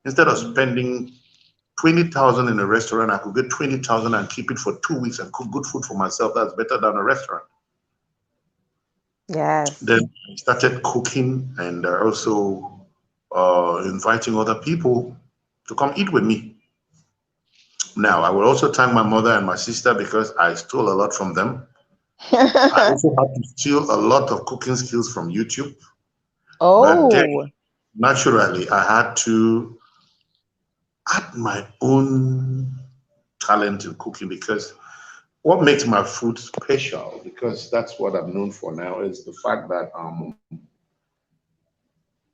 Speaker 5: instead of spending 20,000 in a restaurant, I could get 20,000 and keep it for 2 weeks and cook good food for myself. That's better than a restaurant.
Speaker 4: Yes.
Speaker 5: Then I started cooking and also inviting other people to come eat with me. Now, I will also thank my mother and my sister because I stole a lot from them. I also had to steal a lot of cooking skills from YouTube. But then, naturally, I had to add my own talent in cooking because what makes my food special, because that's what I'm known for now, is the fact that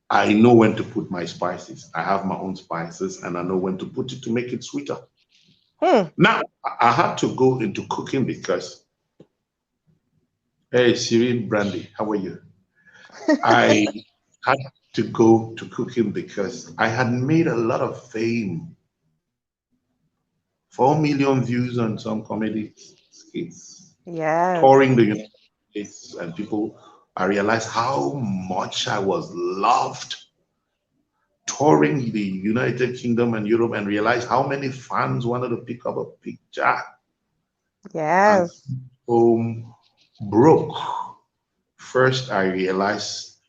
Speaker 5: I know when to put my spices. I have my own spices and I know when to put it to make it sweeter. Now, I had to go into cooking because, hey, Siri Brandy, how are you? I had to go to cooking because I had made a lot of fame. 4 million views on some comedy skits. Touring the United States, and people, I realized how much I was loved. Touring the United Kingdom and Europe, and realized how many fans wanted to pick up a picture.
Speaker 4: Yes.
Speaker 5: And home broke. First, I realized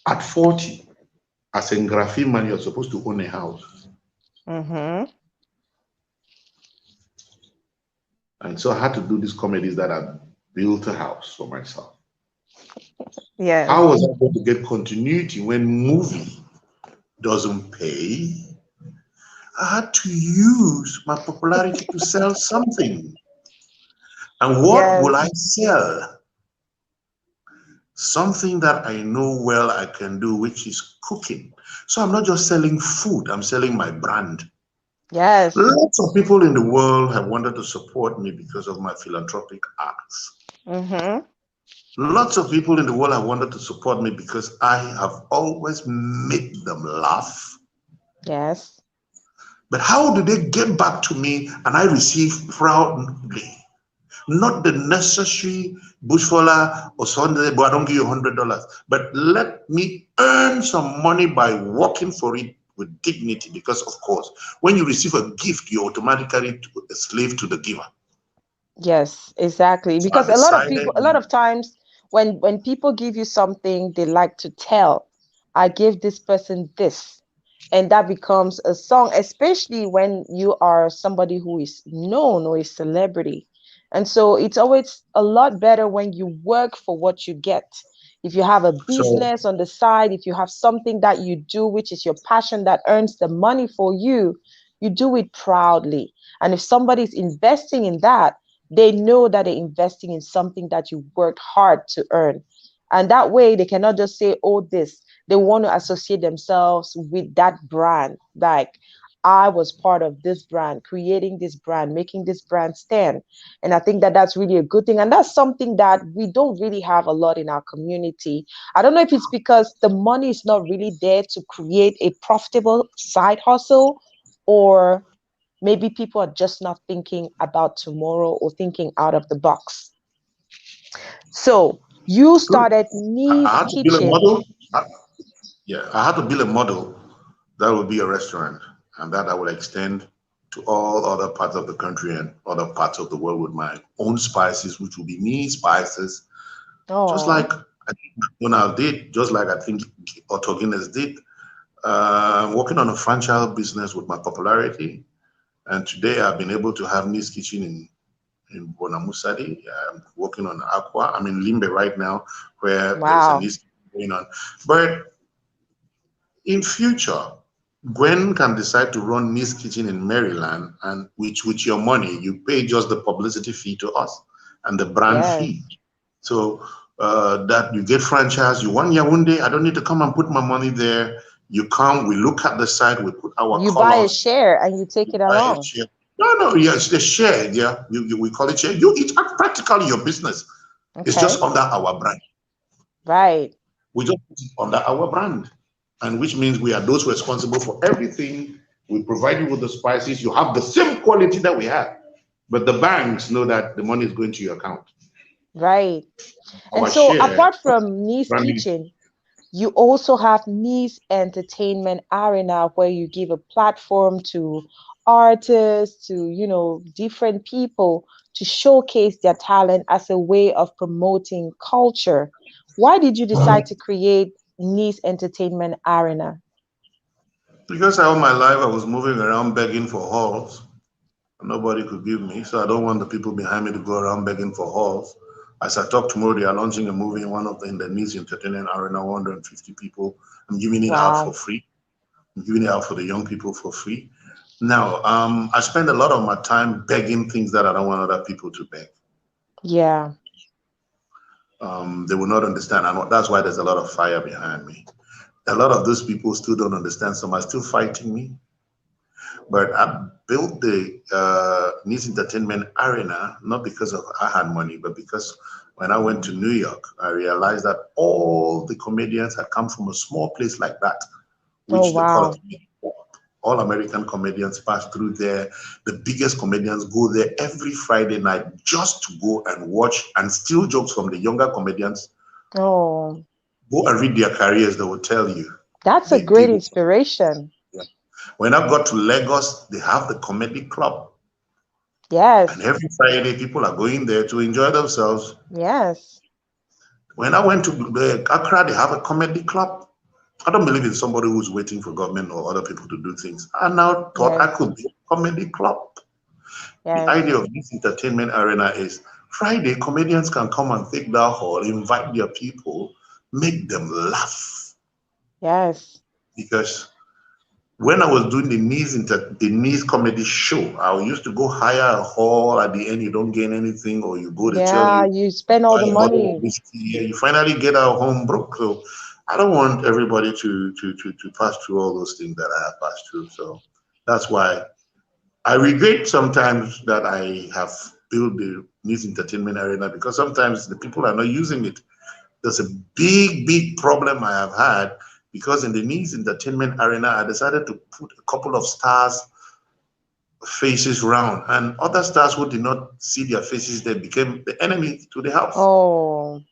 Speaker 5: at 40, as a graphic man, you're supposed to own a house. And so I had to do these comedies that I built a house for myself.
Speaker 4: Yes.
Speaker 5: How was I going to get continuity when movie doesn't pay? I had to use my popularity to sell something. And what will I sell? Something that I know well I can do, which is cooking. So I'm not just selling food, I'm selling my brand.
Speaker 4: Yes.
Speaker 5: Lots of people in the world have wanted to support me because of my philanthropic acts. Lots of people in the world have wanted to support me because I have always made them laugh.
Speaker 4: Yes.
Speaker 5: But how do they get back to me and I receive proudly? Not the necessary bushfalla or Sunday, but I don't give you $100. But let me earn some money by working for it with dignity, because of course, when you receive a gift, you're automatically a slave to the giver.
Speaker 4: Yes, exactly. Because a lot of times when people give you something, they like to tell, I gave this person this. And that becomes a song, especially when you are somebody who is known or a celebrity. And so it's always a lot better when you work for what you get. If you have a business on the side, if you have something that you do, which is your passion that earns the money for you, you do it proudly. And if somebody's investing in that, they know that they're investing in something that you worked hard to earn. And that way they cannot just say, oh, this. They want to associate themselves with that brand. Like, I was part of this brand, creating this brand, making this brand stand. And I think that that's really a good thing. And that's something that we don't really have a lot in our community. I don't know if it's because the money is not really there to create a profitable side hustle, or maybe people are just not thinking about tomorrow or thinking out of the box. So you started Ni's Kitchen.
Speaker 5: I had to build a model that would be a restaurant, and that I would extend to all other parts of the country and other parts of the world with my own spices, which will be me spices. Just like I did, just like I think Otto Guinness did, working on a franchise business with my popularity. And today I've been able to have Ni's Kitchen in Bonamusadi. I'm working on Aqua. I'm in Limbe right now, where there's a Ni's going on. But in future, Gwen can decide to run Ni's Kitchen in Maryland, and with your money, you pay just the publicity fee to us and the brand fee. So that you get franchise. You want Yaoundé, I don't need to come and put my money there. You come, we look at the site, we put our
Speaker 4: You
Speaker 5: colors.
Speaker 4: buy a share and you take it along.
Speaker 5: No, yes, the share, yeah. We call it share. It's practically your business. Okay. It's just under our brand.
Speaker 4: Right.
Speaker 5: We just put it under our brand. And which means we are those responsible for everything. We provide you with the spices. You have the same quality that we have. But the banks know that the money is going to your account.
Speaker 4: Right. And so apart from Ni's Kitchen, you also have Ni's Entertainment Arena, where you give a platform to artists, to, you know, different people to showcase their talent as a way of promoting culture. Why did you decide to create Ni's Entertainment Arena?
Speaker 5: Because all my life I was moving around begging for halls. Nobody could give me, so I don't want the people behind me to go around begging for halls. As I talk tomorrow, they are launching a movie in the Ni's Entertainment Arena, 150 people. I'm giving it out for free. I'm giving it out for the young people for free. Now, I spend a lot of my time begging things that I don't want other people to beg.
Speaker 4: Yeah.
Speaker 5: They will not understand, and that's why there's a lot of fire behind me. A lot of those people still don't understand, some are still fighting me. But I built the Ni's Entertainment Arena, not because I had money, but because when I went to New York, I realized that all the comedians had come from a small place like that, which they call it. All American comedians pass through there. The biggest comedians go there every Friday night just to go and watch and steal jokes from the younger comedians.
Speaker 4: Oh.
Speaker 5: Go and read their careers, they will tell you.
Speaker 4: That's a great inspiration.
Speaker 5: Yeah. When I got to Lagos, they have the comedy club.
Speaker 4: Yes.
Speaker 5: And every Friday, people are going there to enjoy themselves.
Speaker 4: Yes.
Speaker 5: When I went to Accra, they have a comedy club. I don't believe in somebody who's waiting for government or other people to do things. I now thought I could be a comedy club. Yes. The idea of this entertainment arena is Friday, comedians can come and take that hall, invite their people, make them laugh.
Speaker 4: Yes.
Speaker 5: Because when I was doing the Ni's comedy show, I used to go hire a hall. At the end, you don't gain anything, or you go to tell
Speaker 4: you spend all the money.
Speaker 5: You finally get out home broke. So I don't want everybody to pass through all those things that I have passed through. So that's why I regret sometimes that I have built the Ni's Entertainment Arena, because sometimes the people are not using it. There's a big problem I have had, because in the Ni's Entertainment Arena, I decided to put a couple of stars' faces round, and other stars who did not see their faces, they became the enemy to the house.
Speaker 4: Oh,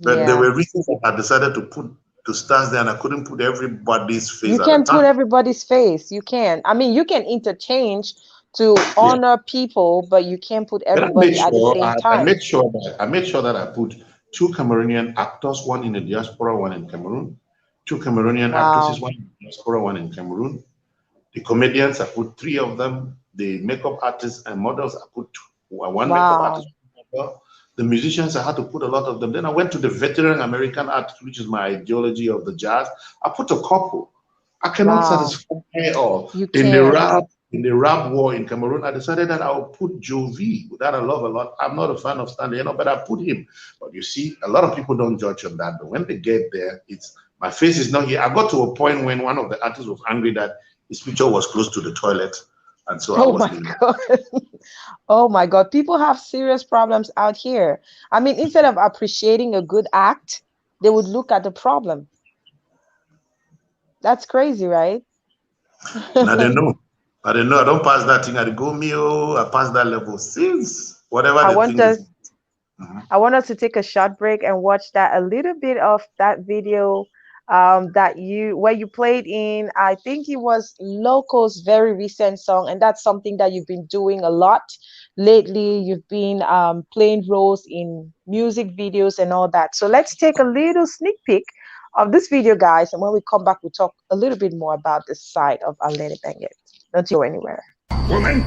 Speaker 5: but there were reasons that I decided to put the stars there, and I couldn't put everybody's face.
Speaker 4: You can't put everybody's face. You can. I mean, you can interchange to honor people, but you can't put everybody at the same time.
Speaker 5: I made sure that I put 2 Cameroonian actors, one in the diaspora, one in Cameroon. 2 Cameroonian actresses, one in the diaspora, one in Cameroon. The comedians, I put 3 of them. The makeup artists and models, I put 1 makeup artist. The musicians, I had to put a lot of them. Then I went to the veteran American artists, which is my ideology of the jazz. I put a couple. I cannot satisfy all. In the rap war in Cameroon, I decided that I would put Jovi, that I love a lot. I'm not a fan of Stanley, but I put him. But you see, a lot of people don't judge on that. But when they get there, my face is not here. I got to a point when one of the artists was angry that his picture was close to the toilet. And so
Speaker 4: Oh my God. People have serious problems out here. I mean, instead of appreciating a good act, they would look at the problem. That's crazy, right?
Speaker 5: I don't know. I don't pass that thing. I go I pass that level since whatever
Speaker 4: I want us to take a short break and watch a little bit of that video where you played in, I think it was Loco's very recent song, and that's something that you've been doing a lot lately. You've been playing roles in music videos and all that. So let's take a little sneak peek of this video, guys, and when we come back, we'll talk a little bit more about this side of Alenne Menget. Don't go anywhere.
Speaker 1: Woman,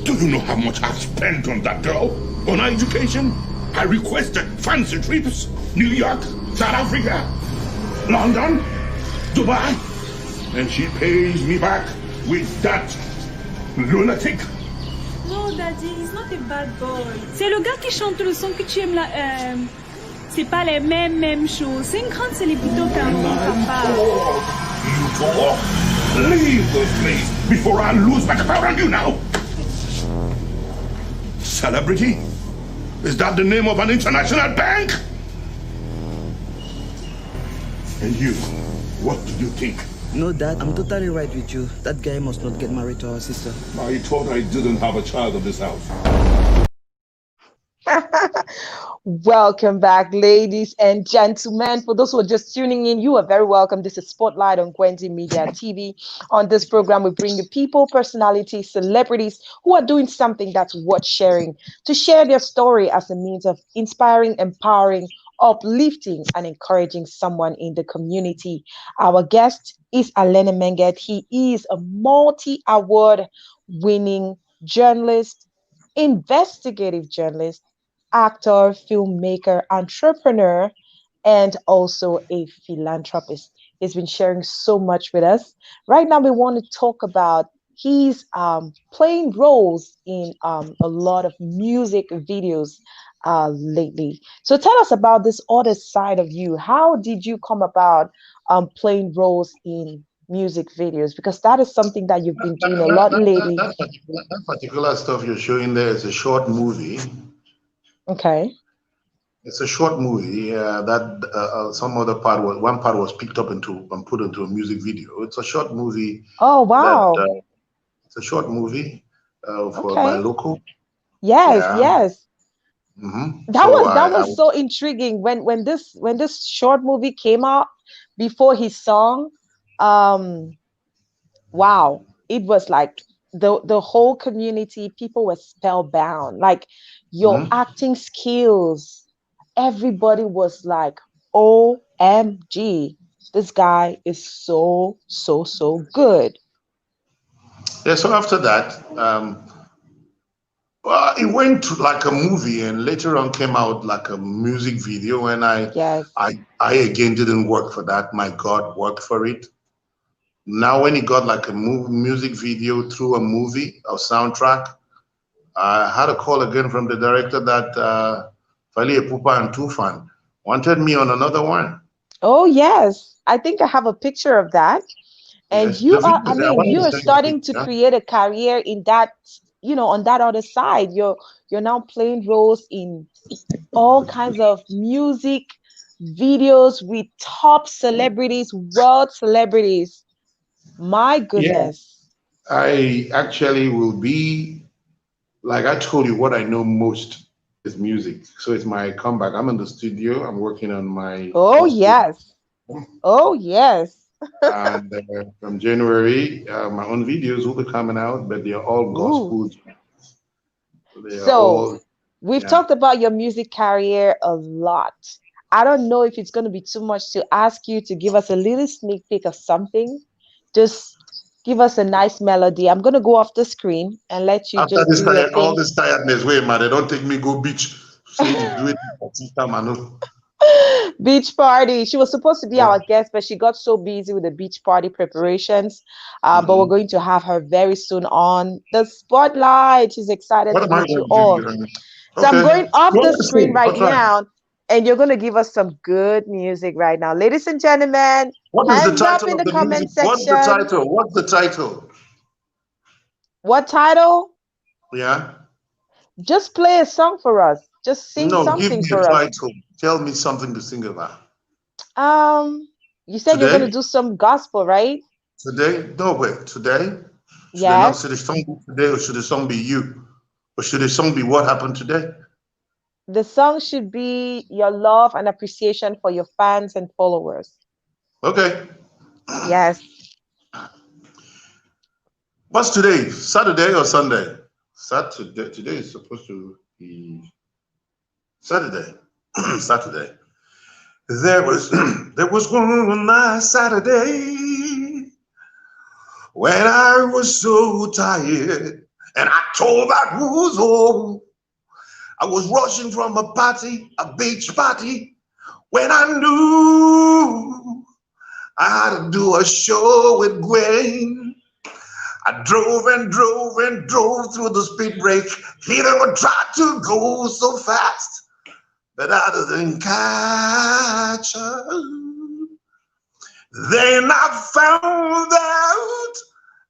Speaker 1: do you know how much I've spent on that girl? On her education? I requested fancy trips. New York, South Africa, London, Dubai. And she pays me back with that lunatic.
Speaker 2: No, Daddy, he's not a bad boy. C'est le gars qui chante le son que tu aimes là. C'est pas les mêmes choses. C'est une grande célébrité au Cameroun, papa.
Speaker 1: You fool! Leave this place before I lose my power on you now. Celebrity? Is that the name of an international bank? And you, what do you think?
Speaker 3: No, Dad, I'm totally right with you. That guy must not get married to our sister.
Speaker 1: I thought I didn't have a child of this house.
Speaker 4: Welcome back, ladies and gentlemen. For those who are just tuning in, you are very welcome. This is Spotlight on Gwenzi Media TV. On this program, we bring you people, personalities, celebrities who are doing something that's worth sharing, to share their story as a means of inspiring, empowering, uplifting, and encouraging someone in the community. Our guest is Alenne Menget. He is a multi-award winning journalist, investigative journalist, actor, filmmaker, entrepreneur, and also a philanthropist. He's been sharing so much with us. Right now, we want to talk about he's playing roles in a lot of music videos lately. So tell us about this other side of you. How did you come about playing roles in music videos? Because that is something that you've been doing a lot lately.
Speaker 5: That particular stuff you're showing there is a short movie.
Speaker 4: Okay.
Speaker 5: It's a short movie that some other one part was picked up and put into a music video. It's a short movie.
Speaker 4: Oh wow!
Speaker 5: It's a short movie for my local.
Speaker 4: Yes,
Speaker 5: yeah.
Speaker 4: Yes.
Speaker 5: Mm-hmm.
Speaker 4: That was so intriguing when this short movie came out before his song. Wow, it was like the whole community, people were spellbound. Like your acting skills, everybody was like, OMG, this guy is so good.
Speaker 5: Yeah, so after that, it went like a movie, and later on came out like a music video, and I again didn't work for that. My God worked for it. Now when it got like a music video through a movie or soundtrack, I had a call again from the director that Afolayah and Tufan wanted me on another one.
Speaker 4: Oh yes, I think I have a picture of that. And
Speaker 5: yes,
Speaker 4: you are starting to create a career in that, on that other side. You're now playing roles in all kinds of music videos with top celebrities, world celebrities. My goodness.
Speaker 5: Yeah. I actually will be, like I told you, what I know most is music. So it's my comeback. I'm in the studio. I'm working on my.
Speaker 4: Oh, yes. Oh, yes.
Speaker 5: And from January, my own videos will be coming out, but they're all gospel.
Speaker 4: We've talked about your music career a lot. I don't know if it's going to be too much to ask you to give us a little sneak peek of something. Just give us a nice melody. I'm going to go off the screen and let you
Speaker 5: After
Speaker 4: just
Speaker 5: this
Speaker 4: do your thing.
Speaker 5: All this tiredness, wait, man, they don't take me go beach. So do it
Speaker 4: beach party. She was supposed to be our guest, but she got so busy with the beach party preparations. But we're going to have her very soon on the spotlight. She's excited to meet you all. So I'm going off the screen right now, and you're going to give us some good music right now. Ladies and gentlemen,
Speaker 5: what is the title
Speaker 4: in the comment
Speaker 5: section. What's the title? What's the title?
Speaker 4: What title?
Speaker 5: Yeah.
Speaker 4: Just play a song for us. Just sing something
Speaker 5: give me
Speaker 4: for
Speaker 5: a
Speaker 4: us.
Speaker 5: Title. Tell me something to sing about.
Speaker 4: You said you're going to do some gospel, right?
Speaker 5: Today? No, wait. Today?
Speaker 4: Yes.
Speaker 5: Should the song be today, or should the song be you? Or should the song be what happened today?
Speaker 4: The song should be your love and appreciation for your fans and followers.
Speaker 5: Okay.
Speaker 4: Yes.
Speaker 5: What's today? Saturday or Sunday? Saturday. Today is supposed to be Saturday. Saturday. There was one nice Saturday when I was so tired and I told that was all. I was rushing from a party, a beach party, when I knew I had to do a show with Gwen. I drove and drove and drove through the speed break. He never tried to go so fast, but I didn't catch her. Then I found out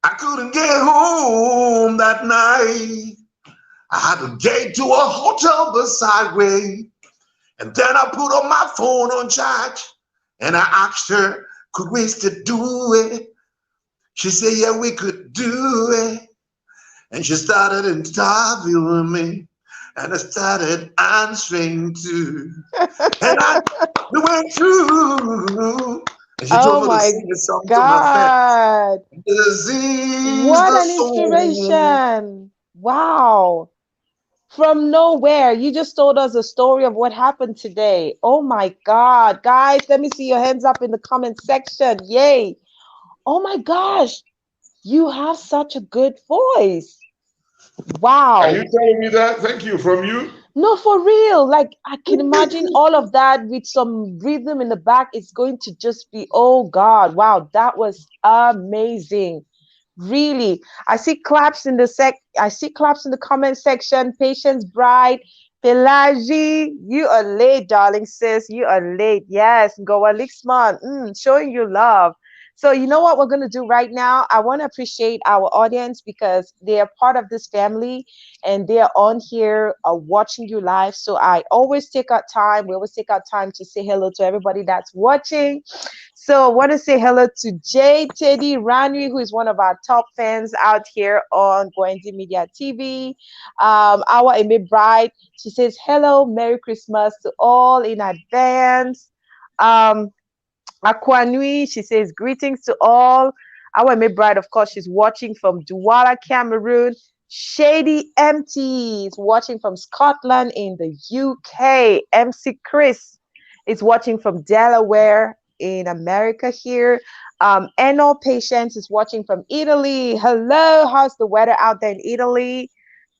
Speaker 5: I couldn't get home that night. I had to get to a hotel the side way. And then I put on my phone on charge. And I asked her, could we still do it? She said, yeah, we could do it. And she started interviewing me. And I started answering too. And we went through. And she told me to sing a song to my friend.
Speaker 4: What an inspiration. Wow. From nowhere, you just told us a story of what happened today. Oh my God. Guys, let me see your hands up in the comment section. Yay. Oh my gosh. You have such a good voice. Wow.
Speaker 5: Are you telling me that? Thank you. From you?
Speaker 4: No, for real. Like, I can imagine all of that with some rhythm in the back. It's going to just be, oh God, wow, that was amazing. Really. I see claps in the comment section. Patience Bride, Pelagie, you are late, darling sis. You are late. Yes, Goa Lixman, showing you love. So you know what we're going to do right now? I want to appreciate our audience because they are part of this family and they are on here watching you live. So I always take out time. We always take out time to say hello to everybody that's watching. So I want to say hello to J. Teddy Ranwi, who is one of our top fans out here on Gwendi Media TV. Our Amy Bride, she says, hello, Merry Christmas to all in advance. Aquanui, she says, greetings to all. Our Amy Bride, of course, she's watching from Douala, Cameroon. Shady MT is watching from Scotland in the UK. MC Chris is watching from Delaware in America here. Eno Patience is watching from Italy. Hello, how's the weather out there in Italy?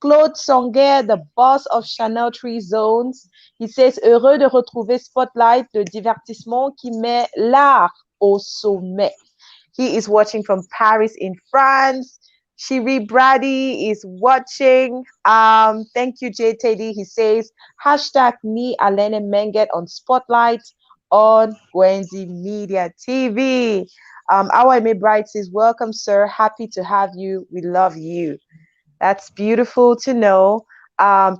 Speaker 4: Claude Songuer, the boss of Chanel 3 Zones. He says, heureux de retrouver Spotlight, le divertissement qui met l'art au sommet. He is watching from Paris in France. Shiri Brady is watching. Thank you, J. Teddy. He says, hashtag me, Alenne Menget on Spotlight on Gwendi Media TV. Our Amy Bright says, welcome, sir. Happy to have you. We love you. That's beautiful to know.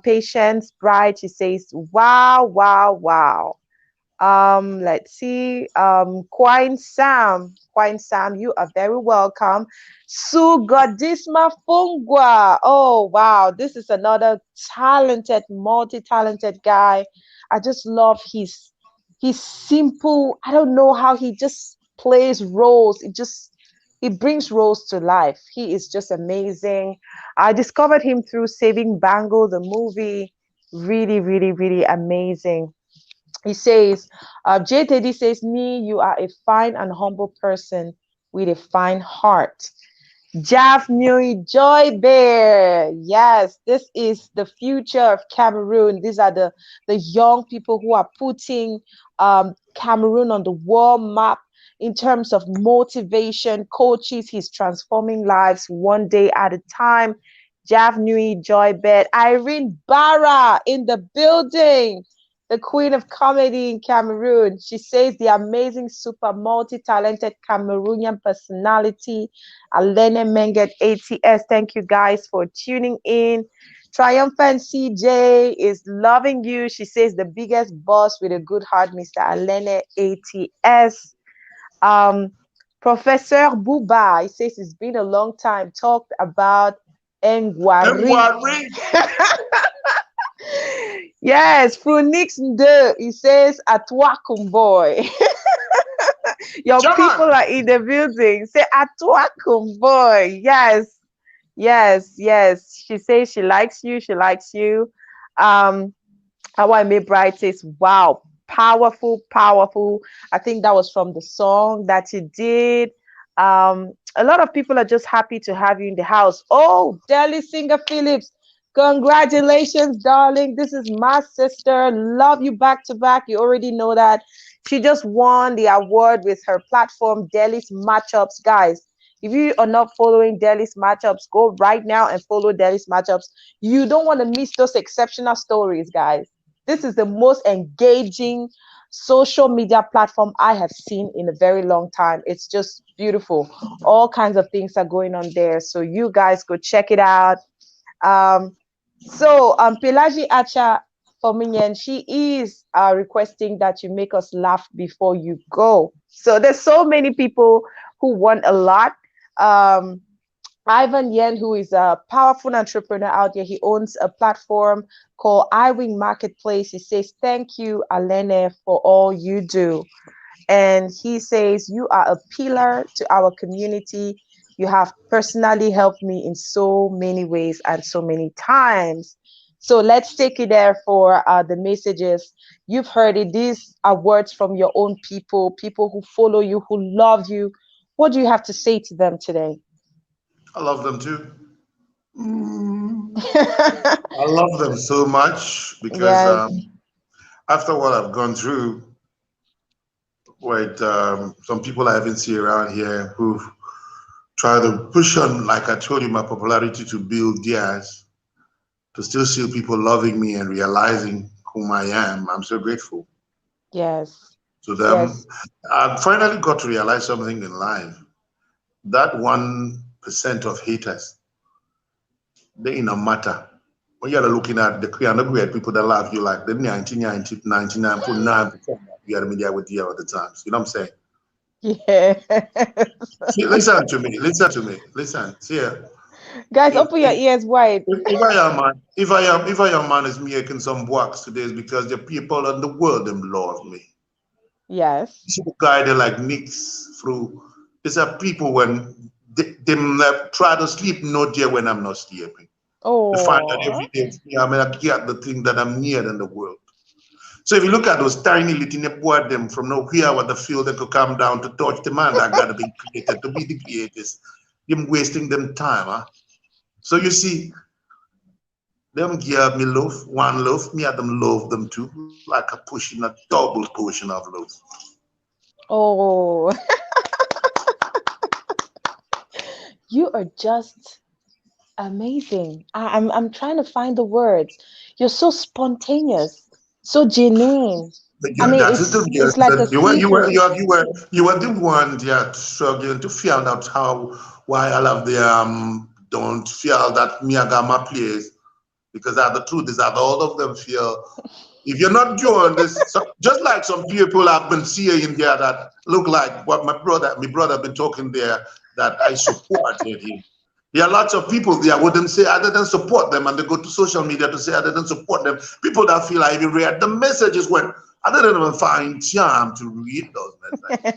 Speaker 4: Patience Bright, she says, wow, wow, wow. Let's see. Quine Sam, you are very welcome. Su Godisma Fungwa. Oh wow, this is another talented, multi-talented guy. I just love his simple. I don't know how he just plays roles. He brings roles to life. He is just amazing. I discovered him through Saving Bango, the movie. Really, really, really amazing. He says, J. Teddy says, me, you are a fine and humble person with a fine heart. Jav Nui Joy Bear. Yes, this is the future of Cameroon. These are the young people who are putting Cameroon on the world map in terms of motivation, coaches. He's transforming lives one day at a time. Jav Nui Joy Bear. Irene Barra in the building. The queen of comedy in Cameroon. She says the amazing, super multi-talented Cameroonian personality, Alenne Menget, ATS. Thank you guys for tuning in. Triumphant CJ is loving you. She says the biggest boss with a good heart, Mr. Alenne, ATS. Professor Buba, he says it's been a long time. Talked about Ngwari. Yes, Funix Nde, he says, Atwa Kumboy. Your John. People are in the building. Say, Atwa Kumboy. Yes, yes, yes. She says she likes you. She likes you. How I Made Bright says, wow, powerful, powerful. I think that was from the song that you did. A lot of people are just happy to have you in the house. Oh, Deli Singer Phillips, congratulations, darling. This is my sister. Love you back to back. You already know that. She just won the award with her platform, Deli's Matchups. Guys, if you are not following Deli's Matchups, go right now and follow Deli's Matchups. You don't want to miss those exceptional stories, guys. This is the most engaging social media platform I have seen in a very long time. It's just beautiful. All kinds of things are going on there. So you guys go check it out. Pelagie Acha Fominyen, she is requesting that you make us laugh before you go. So there's so many people who want a lot. Ivan Yen, who is a powerful entrepreneur out there, he owns a platform called iWing Marketplace. He says, thank you, Alenne, for all you do. And he says, you are a pillar to our community. You have personally helped me in so many ways and so many times. So let's take it there for the messages. You've heard it. These are words from your own people, people who follow you, who love you. What do you have to say to them today?
Speaker 5: I love them too. I love them so much because after what I've gone through with some people I haven't seen around here who try to push on, like I told you, my popularity to build theirs, to still see people loving me and realizing whom I am, I'm so grateful.
Speaker 4: Yes.
Speaker 5: To them. Yes. I finally got to realize something in life. That 1% of haters, they in a matter. When you're looking at the great people that love you, like the 99.9% you are media with you all the time. You know what I'm saying?
Speaker 4: Yeah.
Speaker 5: See, listen to me. Listen. See here.
Speaker 4: Guys, open your ears wide.
Speaker 5: If I am man is making some works today, is because the people in the world them love me.
Speaker 4: Yes.
Speaker 5: See the guy they like nicks through. These are people when they try to sleep no dear when I'm not sleeping.
Speaker 4: Oh.
Speaker 5: To find that every day I get the thing that I'm near in the world. So if you look at those tiny little boy them from nowhere what the field they could come down to touch the man that gotta be created to be the creators, them wasting them time, huh? So you see, them give me love, one love, me and them love them too, like a pushing a double portion of love.
Speaker 4: Oh. You are just amazing. I'm trying to find the words. You're so spontaneous, so genuine.
Speaker 5: I mean, it's like a secret. You were the one that struggling to find out why all of them don't feel that me I got my place, because the truth is that all of them feel if you're not doing this, just like some people I've been seeing there that look like what my brother been talking there that I supported him. There are lots of people there wouldn't say I didn't support them, and they go to social media to say I didn't support them. People that feel I even read the messages when I didn't even find time to read those messages.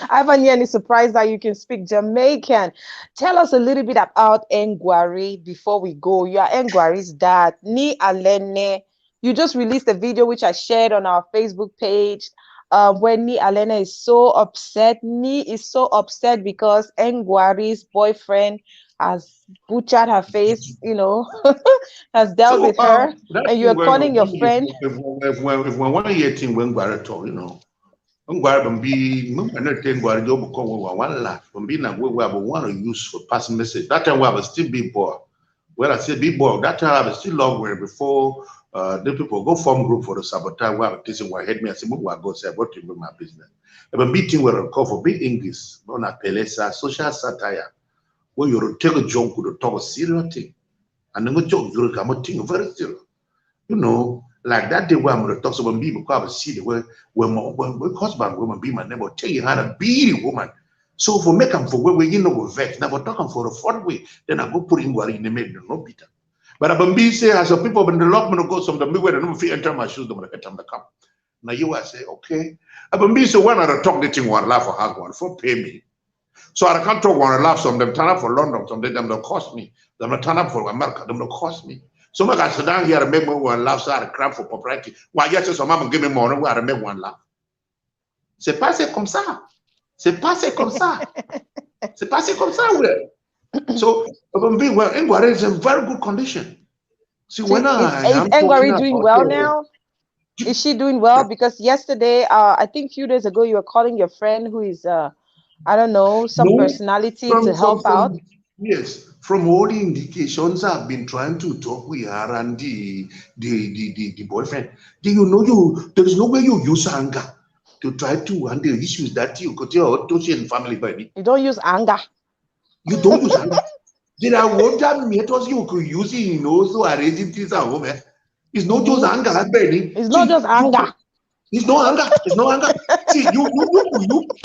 Speaker 4: Ivan Yen is surprised that you can speak Jamaican. Tell us a little bit about Ngwari before we go. You are Ngwari's dad, Ni Alenne. You just released a video which I shared on our Facebook page. When Ni Alenne is so upset. Ni is so upset because Ngwari's boyfriend has butchered her face, you know, has dealt with her, and you're calling your friend.
Speaker 5: If one year thing when Ngwari talk, you know, Ngwari be Ngwari do one laugh, be na we want to use for passing message. That time we have still big boy. When I say big boy, that time I was still long way before the people go form group for the sabotage. We have this one head me and say, "Move, I go say what to do my business." If a meeting where I call for big English, on a pelesa social satire, where you take a joke to talk a serious thing, and then a joke you come a thing very serious. You know, like that day where I'm gonna talk to some people because see the way when my husband woman be my neighbor tell you how to be the woman. So for make them for where you know vex, never talking for a fourth way, then I go put in what in the middle, no Peter. But I've been say as a people when the lock me go some the way they don't feel enter my shoes, them enter the come. Now you I say, okay. I've been say when I talk the thing one laugh or have one for pay me. So I can't talk one laugh, some them turn up for London, some them don't cost me. Them not turn up for America, them don't cost me. So much I sit down here and make me one laugh, so I crap for property. Why yes, some mama give me money, where I make one laugh. C'est pas comme ça. C'est passé comme ça. C'est passé comme ça, ouais. So, Ngwari is in very good condition. See, when
Speaker 4: is Ngwari doing well now? Is she doing well? Because yesterday, I think a few days ago, you were calling your friend who is, I don't know, some personality to help out.
Speaker 5: Yes, from all the indications, I've been trying to talk with her and the boyfriend. Do you know there is no way you use anger to try to handle issues that you got your Toshian family, baby.
Speaker 4: You don't use anger.
Speaker 5: You don't use anger. There are other methods you could use in also arranging things at home. It's not just anger, baby.
Speaker 4: It's not just anger.
Speaker 5: It's no anger. It's no anger. See, you,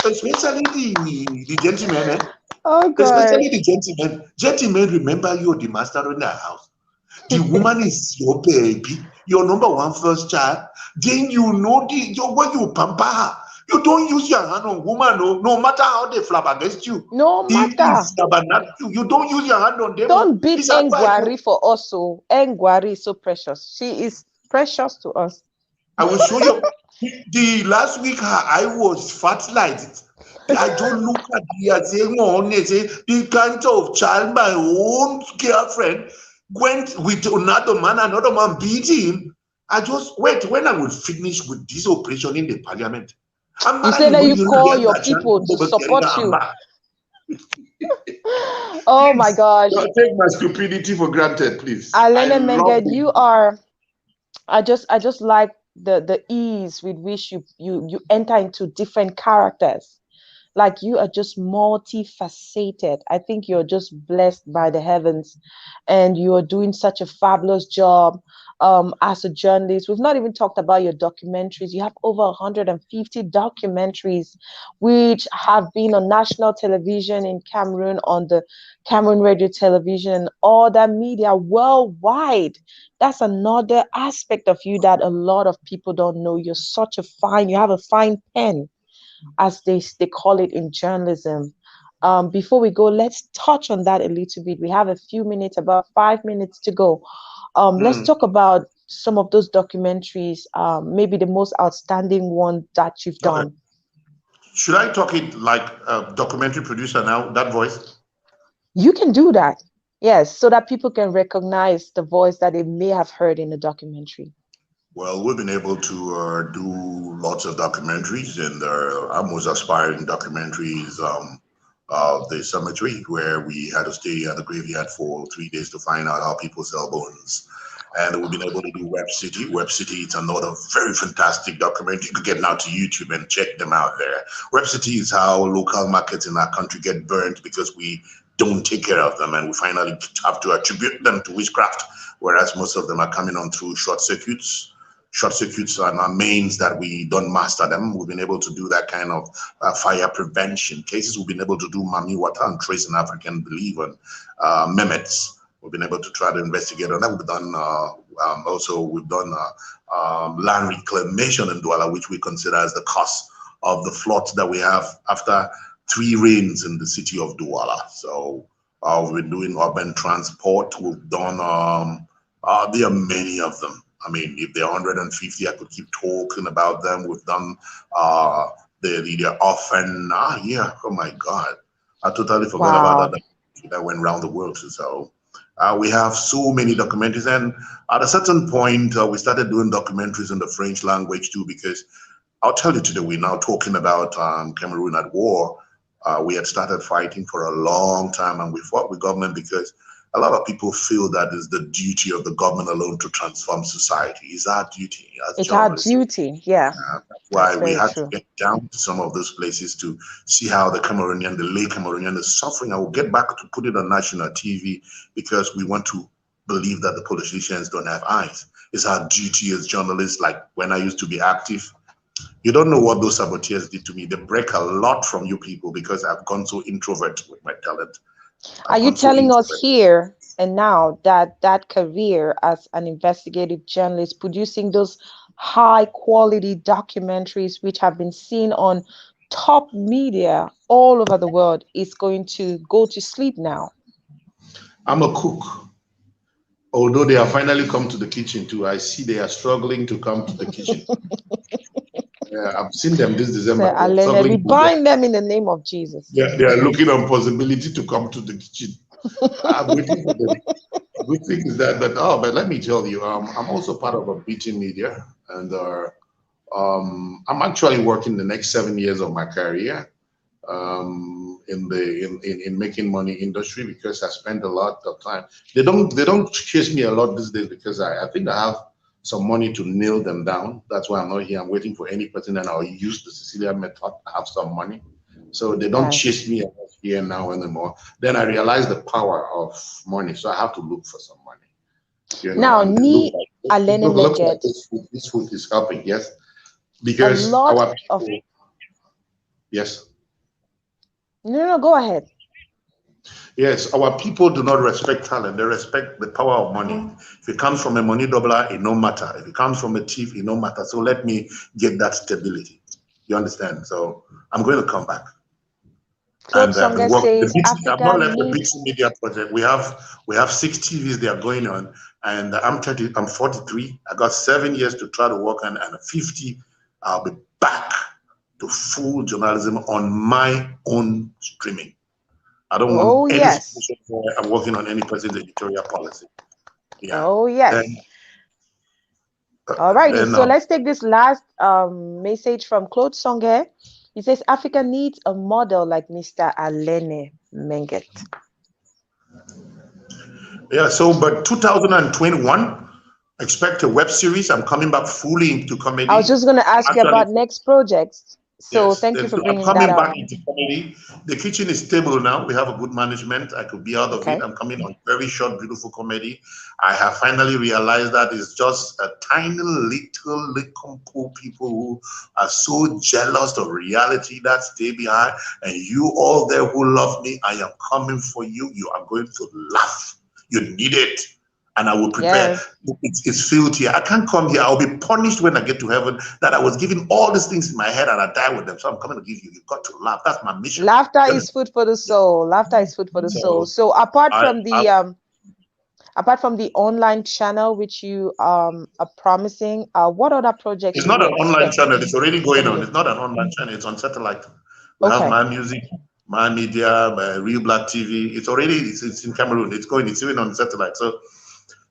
Speaker 5: especially the gentleman,
Speaker 4: Oh God.
Speaker 5: Especially the gentleman. Gentlemen, remember you're the master in the house. The woman is your baby, your number one first child. Then you know when you pamper her. You don't use your hand on woman, no matter how they flap against you.
Speaker 4: No matter.
Speaker 5: You don't use your hand on them.
Speaker 4: Don't beat Ngwari for us. So Ngwari is so precious. She is precious to us.
Speaker 5: I will show you. The last week her eye was fertilized. I don't look at the kind of child my own girlfriend went with another man beat him. I just wait when I will finish with this operation in the parliament.
Speaker 4: You say that you call your people to support you. Oh my gosh.
Speaker 5: Don't take my stupidity for granted, please.
Speaker 4: Alenne Menget, you are, I just like the ease with which you enter into different characters. Like you are just multifaceted. I think you're just blessed by the heavens, and you are doing such a fabulous job as a journalist. We've not even talked about your documentaries. You have over 150 documentaries, which have been on national television in Cameroon, on the Cameroon radio television, and all that media worldwide. That's another aspect of you that a lot of people don't know. You have a fine pen, as they call it in journalism. Before we go, let's touch on that a little bit. We have a few minutes, about 5 minutes to go. Let's talk about some of those documentaries, maybe the most outstanding one that you've done.
Speaker 5: Should I talk it like a documentary producer now, that voice?
Speaker 4: You can do that, yes, so that people can recognize the voice that they may have heard in the documentary.
Speaker 5: Well, we've been able to do lots of documentaries, and our most aspiring documentaries, the cemetery, where we had to stay at the graveyard for 3 days to find out how people sell bones. And we've been able to do Web City. Web City is another very fantastic documentary. You could get now to YouTube and check them out there. Web City is how local markets in our country get burnt because we don't take care of them, and we finally have to attribute them to witchcraft, whereas most of them are coming on through short circuits. Short circuits are our mains that we don't master them. We've been able to do that kind of fire prevention cases. We've been able to do Mami Water and trace an African belief on Mehmets. We've been able to try to investigate on that. We've done land reclamation in Douala, which we consider as the cause of the floods that we have after 3 rains in the city of Douala. So we've been doing urban transport. We've done, there are many of them. I mean, if there are 150, I could keep talking about them. We've done the orphan. Oh my God. I totally forgot about that. That went around the world. So we have so many documentaries. And at a certain point, we started doing documentaries in the French language too, because I'll tell you today, we're now talking about Cameroon at war. We had started fighting for a long time, and we fought with government because a lot of people feel that it's the duty of the government alone to transform society. It's our duty.
Speaker 4: It's our duty, yeah.
Speaker 5: That's why we had to get down to some of those places to see how the Cameroonian, the lay Cameroonian is suffering. I will get back to put it on national TV because we want to believe that the politicians don't have eyes. It's our duty as journalists. Like when I used to be active, you don't know what those saboteurs did to me. They break a lot from you people because I've gone so introvert with my talent.
Speaker 4: Are you telling us here and now that that career as an investigative journalist, producing those high quality documentaries which have been seen on top media all over the world is going to go to sleep now?
Speaker 5: I'm a cook. Although they have finally come to the kitchen too, I see they are struggling to come to the kitchen. I've seen them this December.
Speaker 4: So, Alenne, we bind them in the name of Jesus.
Speaker 5: Yeah, they are looking on possibility to come to the kitchen. I'm waiting for them. Good thing is that, but let me tell you, I'm also part of a beating media, and I'm actually working the next 7 years of my career in making money industry, because I spend a lot of time. They don't chase me a lot these days because I think I have some money to nail them down. That's why I'm not here. I'm waiting for any person, and I'll use the Sicilian method. I have some money, so they don't chase me here now anymore. Then I realized the power of money, so I have to look for some money. You know,
Speaker 4: now, Alenne Menget,
Speaker 5: this food is helping, yes, because our people, yes.
Speaker 4: No, go ahead.
Speaker 5: Yes, our people do not respect talent. They respect the power of money. If it comes from a money doubler, it no matter. If it comes from a thief, it no matter. So let me get that stability. You understand? So I'm going to come back.
Speaker 4: And says Africa
Speaker 5: I'm not left the big media project. We have 6 TVs they are going on, and I'm 43. I got 7 years to try to work on, and 50, I'll be back to full journalism on my own streaming. I don't want any situation where I'm working on any person's editorial policy. Yeah.
Speaker 4: Oh yes. All righty. So let's take this last message from Claude Songe. He says Africa needs a model like Mr. Alenne Menget.
Speaker 5: Yeah. So, but 2021, expect a web series. I'm coming back fully into comedy.
Speaker 4: I was just going to ask you about next projects. So yes, thank you for bringing that up.
Speaker 5: I'm coming back into comedy. The kitchen is stable now. We have a good management. I could be out of it. I'm coming on very short, beautiful comedy. I have finally realized that it's just a tiny little poor people who are so jealous of reality that stay behind. And you all there who love me, I am coming for you. You are going to laugh. You need it. And I will prepare. Yes. It's filthy. I can't come here. I'll be punished when I get to heaven that I was giving all these things in my head and I die with them. So I'm coming to give you. You've got to laugh. That's my mission.
Speaker 4: Laughter is food for the soul. Laughter is food for the soul. So apart from the online channel which you are promising, what other projects?
Speaker 5: It's not an online channel. It's already going on. It's not an online channel. It's on satellite. We have My Music, My Media, My Real Black TV. It's already it's in Cameroon. It's going. It's even on satellite. So.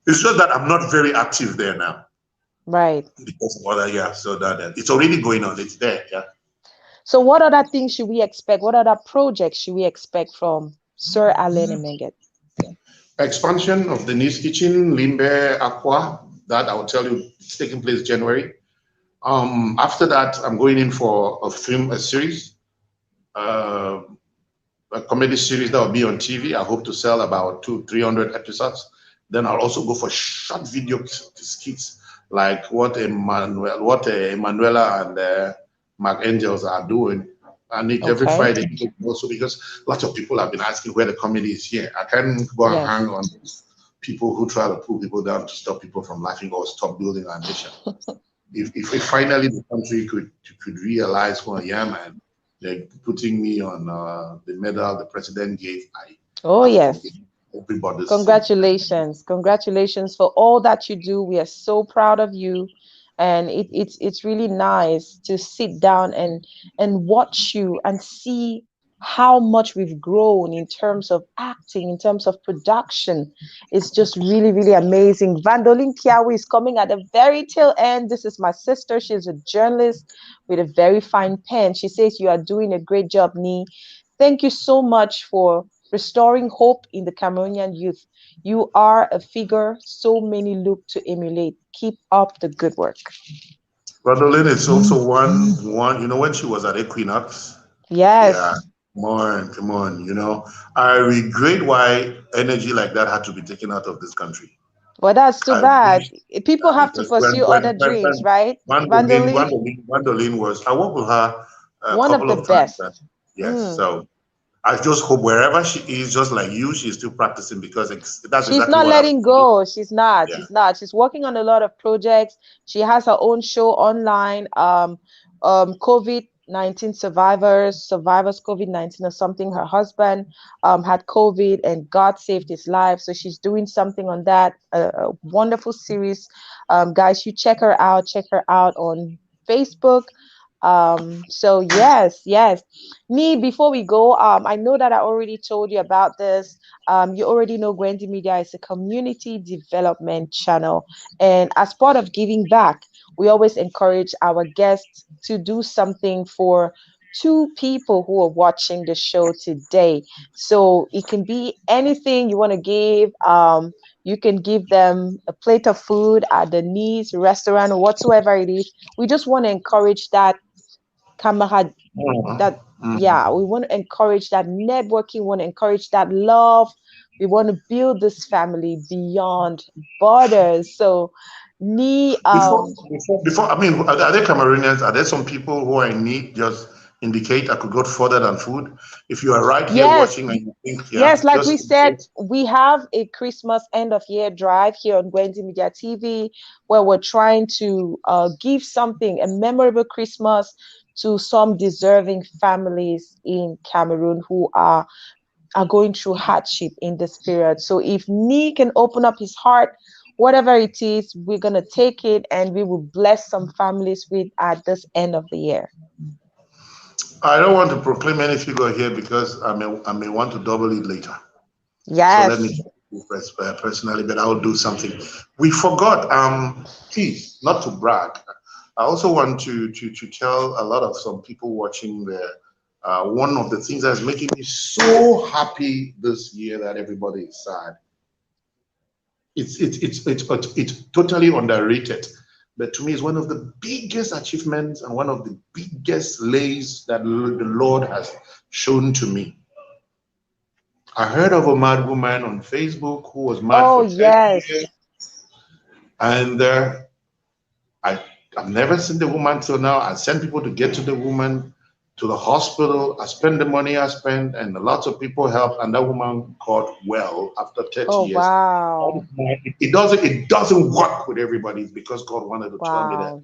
Speaker 5: It's just that I'm not very active there now.
Speaker 4: Right.
Speaker 5: Because of other, so that it's already going on. It's there, yeah.
Speaker 4: So what other things should we expect? What other projects should we expect from Sir Alenne Menget?
Speaker 5: Expansion of the Nice Kitchen, Limbe, Aqua. That I will tell you, it's taking place January. After that, I'm going in for a series, a comedy series that will be on TV. I hope to sell about 200-300 episodes. Then I'll also go for short video skits like what Emanuela and Mark Angels are doing. I need every Friday also because lots of people have been asking where the comedy is here. I can't go and hang on people who try to pull people down to stop people from laughing or stop building our nation. if finally the country could realize who I am and they're putting me on the medal the president gave, everybody's
Speaker 4: congratulations for all that you do. We are so proud of you, and it's really nice to sit down and watch you and see how much we've grown in terms of acting, in terms of production. It's just really amazing. Vandolin Kiawi is coming at the very tail end. This is my sister. She's a journalist with a very fine pen. She says you are doing a great job, Nee. Thank you so much for restoring hope in the Cameroonian youth. You are a figure so many look to emulate. Keep up the good work.
Speaker 5: Vandolin is also one. You know, when she was at Equinox.
Speaker 4: Yes.
Speaker 5: Yeah. Come on. You know, I regret why energy like that had to be taken out of this country.
Speaker 4: Well, that's too bad. People have to pursue other dreams, right?
Speaker 5: Vandolin was. I worked with her a couple of times. Yes. So I just hope wherever she is, just like you, she's still practicing because that's
Speaker 4: she's not letting go. She's not. Yeah. She's not. She's working on a lot of projects. She has her own show online. COVID-19 survivors COVID-19 or something. Her husband had COVID and God saved his life. So she's doing something on that. A wonderful series. Guys, you check her out. Check her out on Facebook. So yes. Me, before we go, I know that I already told you about this. You already know Gwendy Media is a community development channel. And as part of giving back, we always encourage our guests to do something for two people who are watching the show today. So it can be anything you want to give. You can give them a plate of food at the Nice restaurant or whatsoever it is. We just want to encourage that camaraderie, that yeah, we want to encourage that networking, want to encourage that love. We want to build this family beyond borders. So me
Speaker 5: before, I mean, are there Cameroonians? Are there some people who are in need? Just indicate I could go further than food. If you are right here
Speaker 4: yes,
Speaker 5: watching and you think,
Speaker 4: yes, like we
Speaker 5: just
Speaker 4: said,
Speaker 5: indicate.
Speaker 4: we have a Christmas end of year drive here on Gwendy Media TV where we're trying to give something, a memorable Christmas to some deserving families in Cameroon who are going through hardship in this period. So if Nee can open up his heart, whatever it is, we're going to take it and we will bless some families with at this end of the year.
Speaker 5: I don't want to proclaim any figure here because I may want to double it later.
Speaker 4: Yes.
Speaker 5: So let me personally, but I'll do something. We forgot, please, not to brag. I also want to tell a lot of some people watching there, one of the things that's making me so happy this year that everybody is sad. It's totally underrated, but to me, it's one of the biggest achievements and one of the biggest lays that the Lord has shown to me. I heard of a mad woman on Facebook who was mad for 10 years, and I've never seen the woman till now. I sent people to get to the woman to the hospital. I spent the money I spent, and lots of people helped, and that woman got well after 30 years.
Speaker 4: Wow.
Speaker 5: It doesn't work with everybody because God wanted to tell me that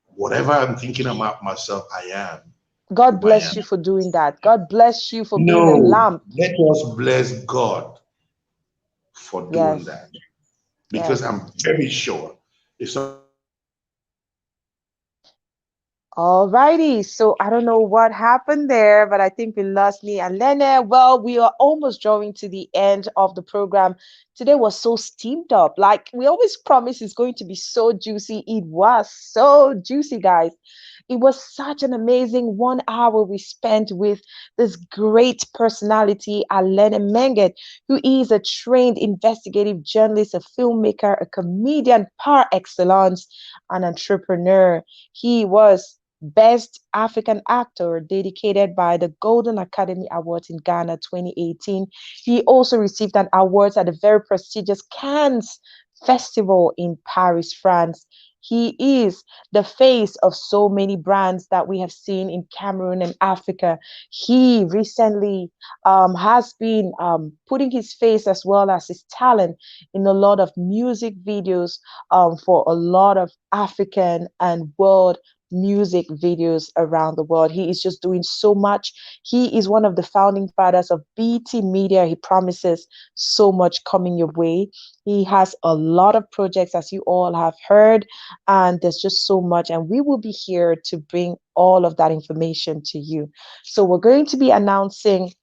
Speaker 5: whatever I'm thinking about myself, I am.
Speaker 4: God bless you for doing that. God bless you for being a lamp.
Speaker 5: Let us bless God for doing that. Because I'm very sure if some.
Speaker 4: Alrighty, so I don't know what happened there, but I think we lost me and Alenne. Well, we are almost drawing to the end of the program. Today was so steamed up. Like we always promise it's going to be so juicy. It was so juicy, guys. It was such an amazing 1 hour we spent with this great personality, Alenne Menget, who is a trained investigative journalist, a filmmaker, a comedian par excellence, an entrepreneur. He was Best African Actor dedicated by the Golden Academy Awards in Ghana 2018. He also received an award at the very prestigious Cannes Festival in Paris, France. He is the face of so many brands that we have seen in Cameroon and Africa. He recently has been putting his face as well as his talent in a lot of music videos for a lot of African and world music videos around the world. He is just doing so much. He is one of the founding fathers of BT Media. He promises so much coming your way. He has a lot of projects, as you all have heard, and there's just so much. And we will be here to bring all of that information to you. So we're going to be announcing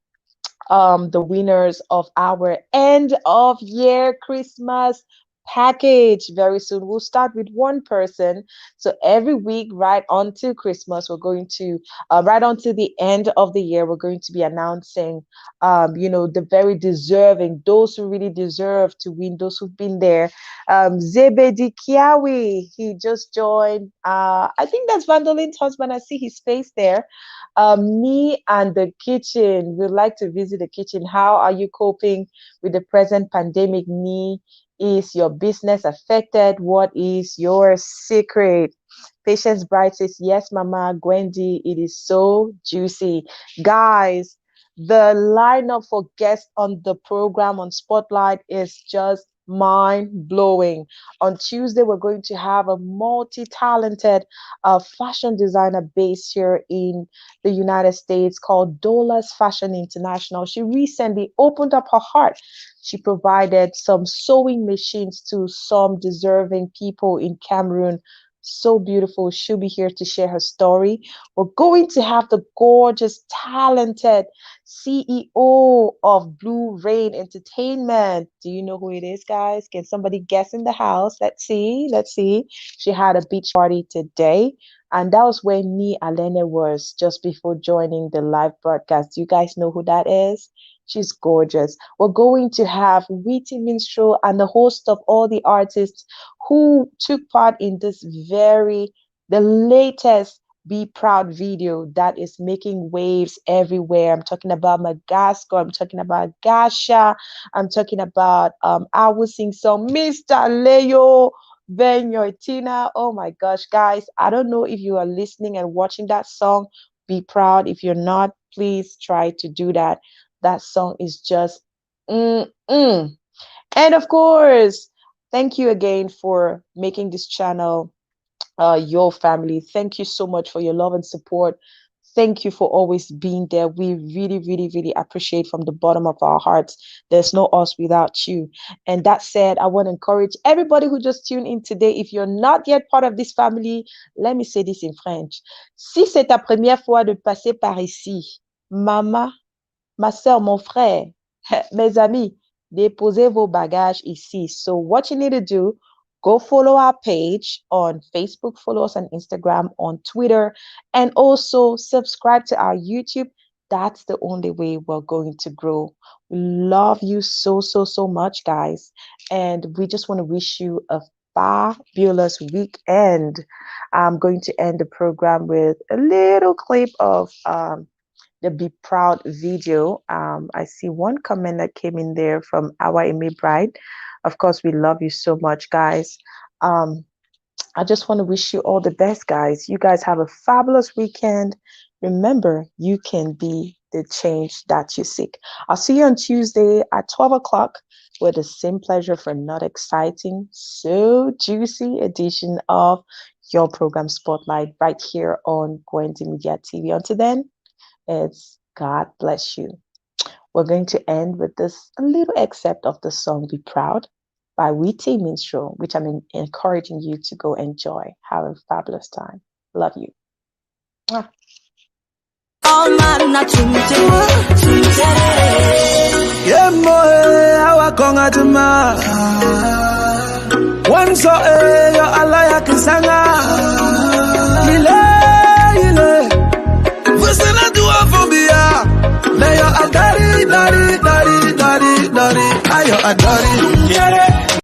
Speaker 4: the winners of our end of year Christmas package very soon. We'll start with one person. So every week, right on to Christmas, we're going to, right on to the end of the year, we're going to be announcing, the very deserving, those who really deserve to win, those who've been there. Zebedi Kiawi, he just joined. I think that's Vandolin's husband. I see his face there. Me and the kitchen, we'd like to visit the kitchen. How are you coping with the present pandemic? Me, is your business affected? What is your secret? Patience Bright says, yes, Mama Gwendy, it is so juicy. Guys, the lineup for guests on the program on Spotlight is just mind-blowing. On Tuesday, we're going to have a multi-talented fashion designer based here in the United States called Dola's Fashion International. She recently opened up her heart. She provided some sewing machines to some deserving people in Cameroon So beautiful. She'll be here to share her story. We're going to have the gorgeous, talented CEO of Blue Rain Entertainment. Do you know who it is, guys? Can somebody guess in the house? Let's see. Let's see. She had a beach party today. And that was where me, Alenne, was just before joining the live broadcast. Do you guys know who that is? She's gorgeous. We're going to have Witty Minstrel and the host of all the artists who took part in this the latest Be Proud video that is making waves everywhere. I'm talking about Madagascar. I'm talking about Gasha. I'm talking about I Will Sing Song, Mr. Leo Benyoitina. Oh my gosh, guys. I don't know if you are listening and watching that song, Be Proud. If you're not, please try to do that. That song is just And of course, thank you again for making this channel your family. Thank you so much for your love and support. Thank you for always being there. We really, really, really appreciate from the bottom of our hearts. There's no us without you. And that said, I want to encourage everybody who just tuned in today. If you're not yet part of this family, let me say this in French. Si c'est ta première fois de passer par ici, maman, ma soeur, mon frère, mes amis, déposez vos bagages ici. So what you need to do, go follow our page on Facebook, follow us on Instagram, on Twitter, and also subscribe to our YouTube. That's the only way we're going to grow. We love you so, so, so much, guys. And we just want to wish you a fabulous weekend. I'm going to end the program with a little clip of the Be Proud video. I see one comment that came in there from our Amy Bride. Of course, we love you so much, guys. I just want to wish you all the best, guys. You guys have a fabulous weekend. Remember, you can be the change that you seek. I'll see you on Tuesday at 12 o'clock with the same pleasure for another exciting, so juicy edition of your program Spotlight right here on Gwenti Media TV. Until then, it's God bless you. We're going to end with this a little excerpt of the song Be Proud by Witty Minstrel, which I'm encouraging you to go enjoy. Have a fabulous time. Love you. Mwah.
Speaker 6: Ayo adori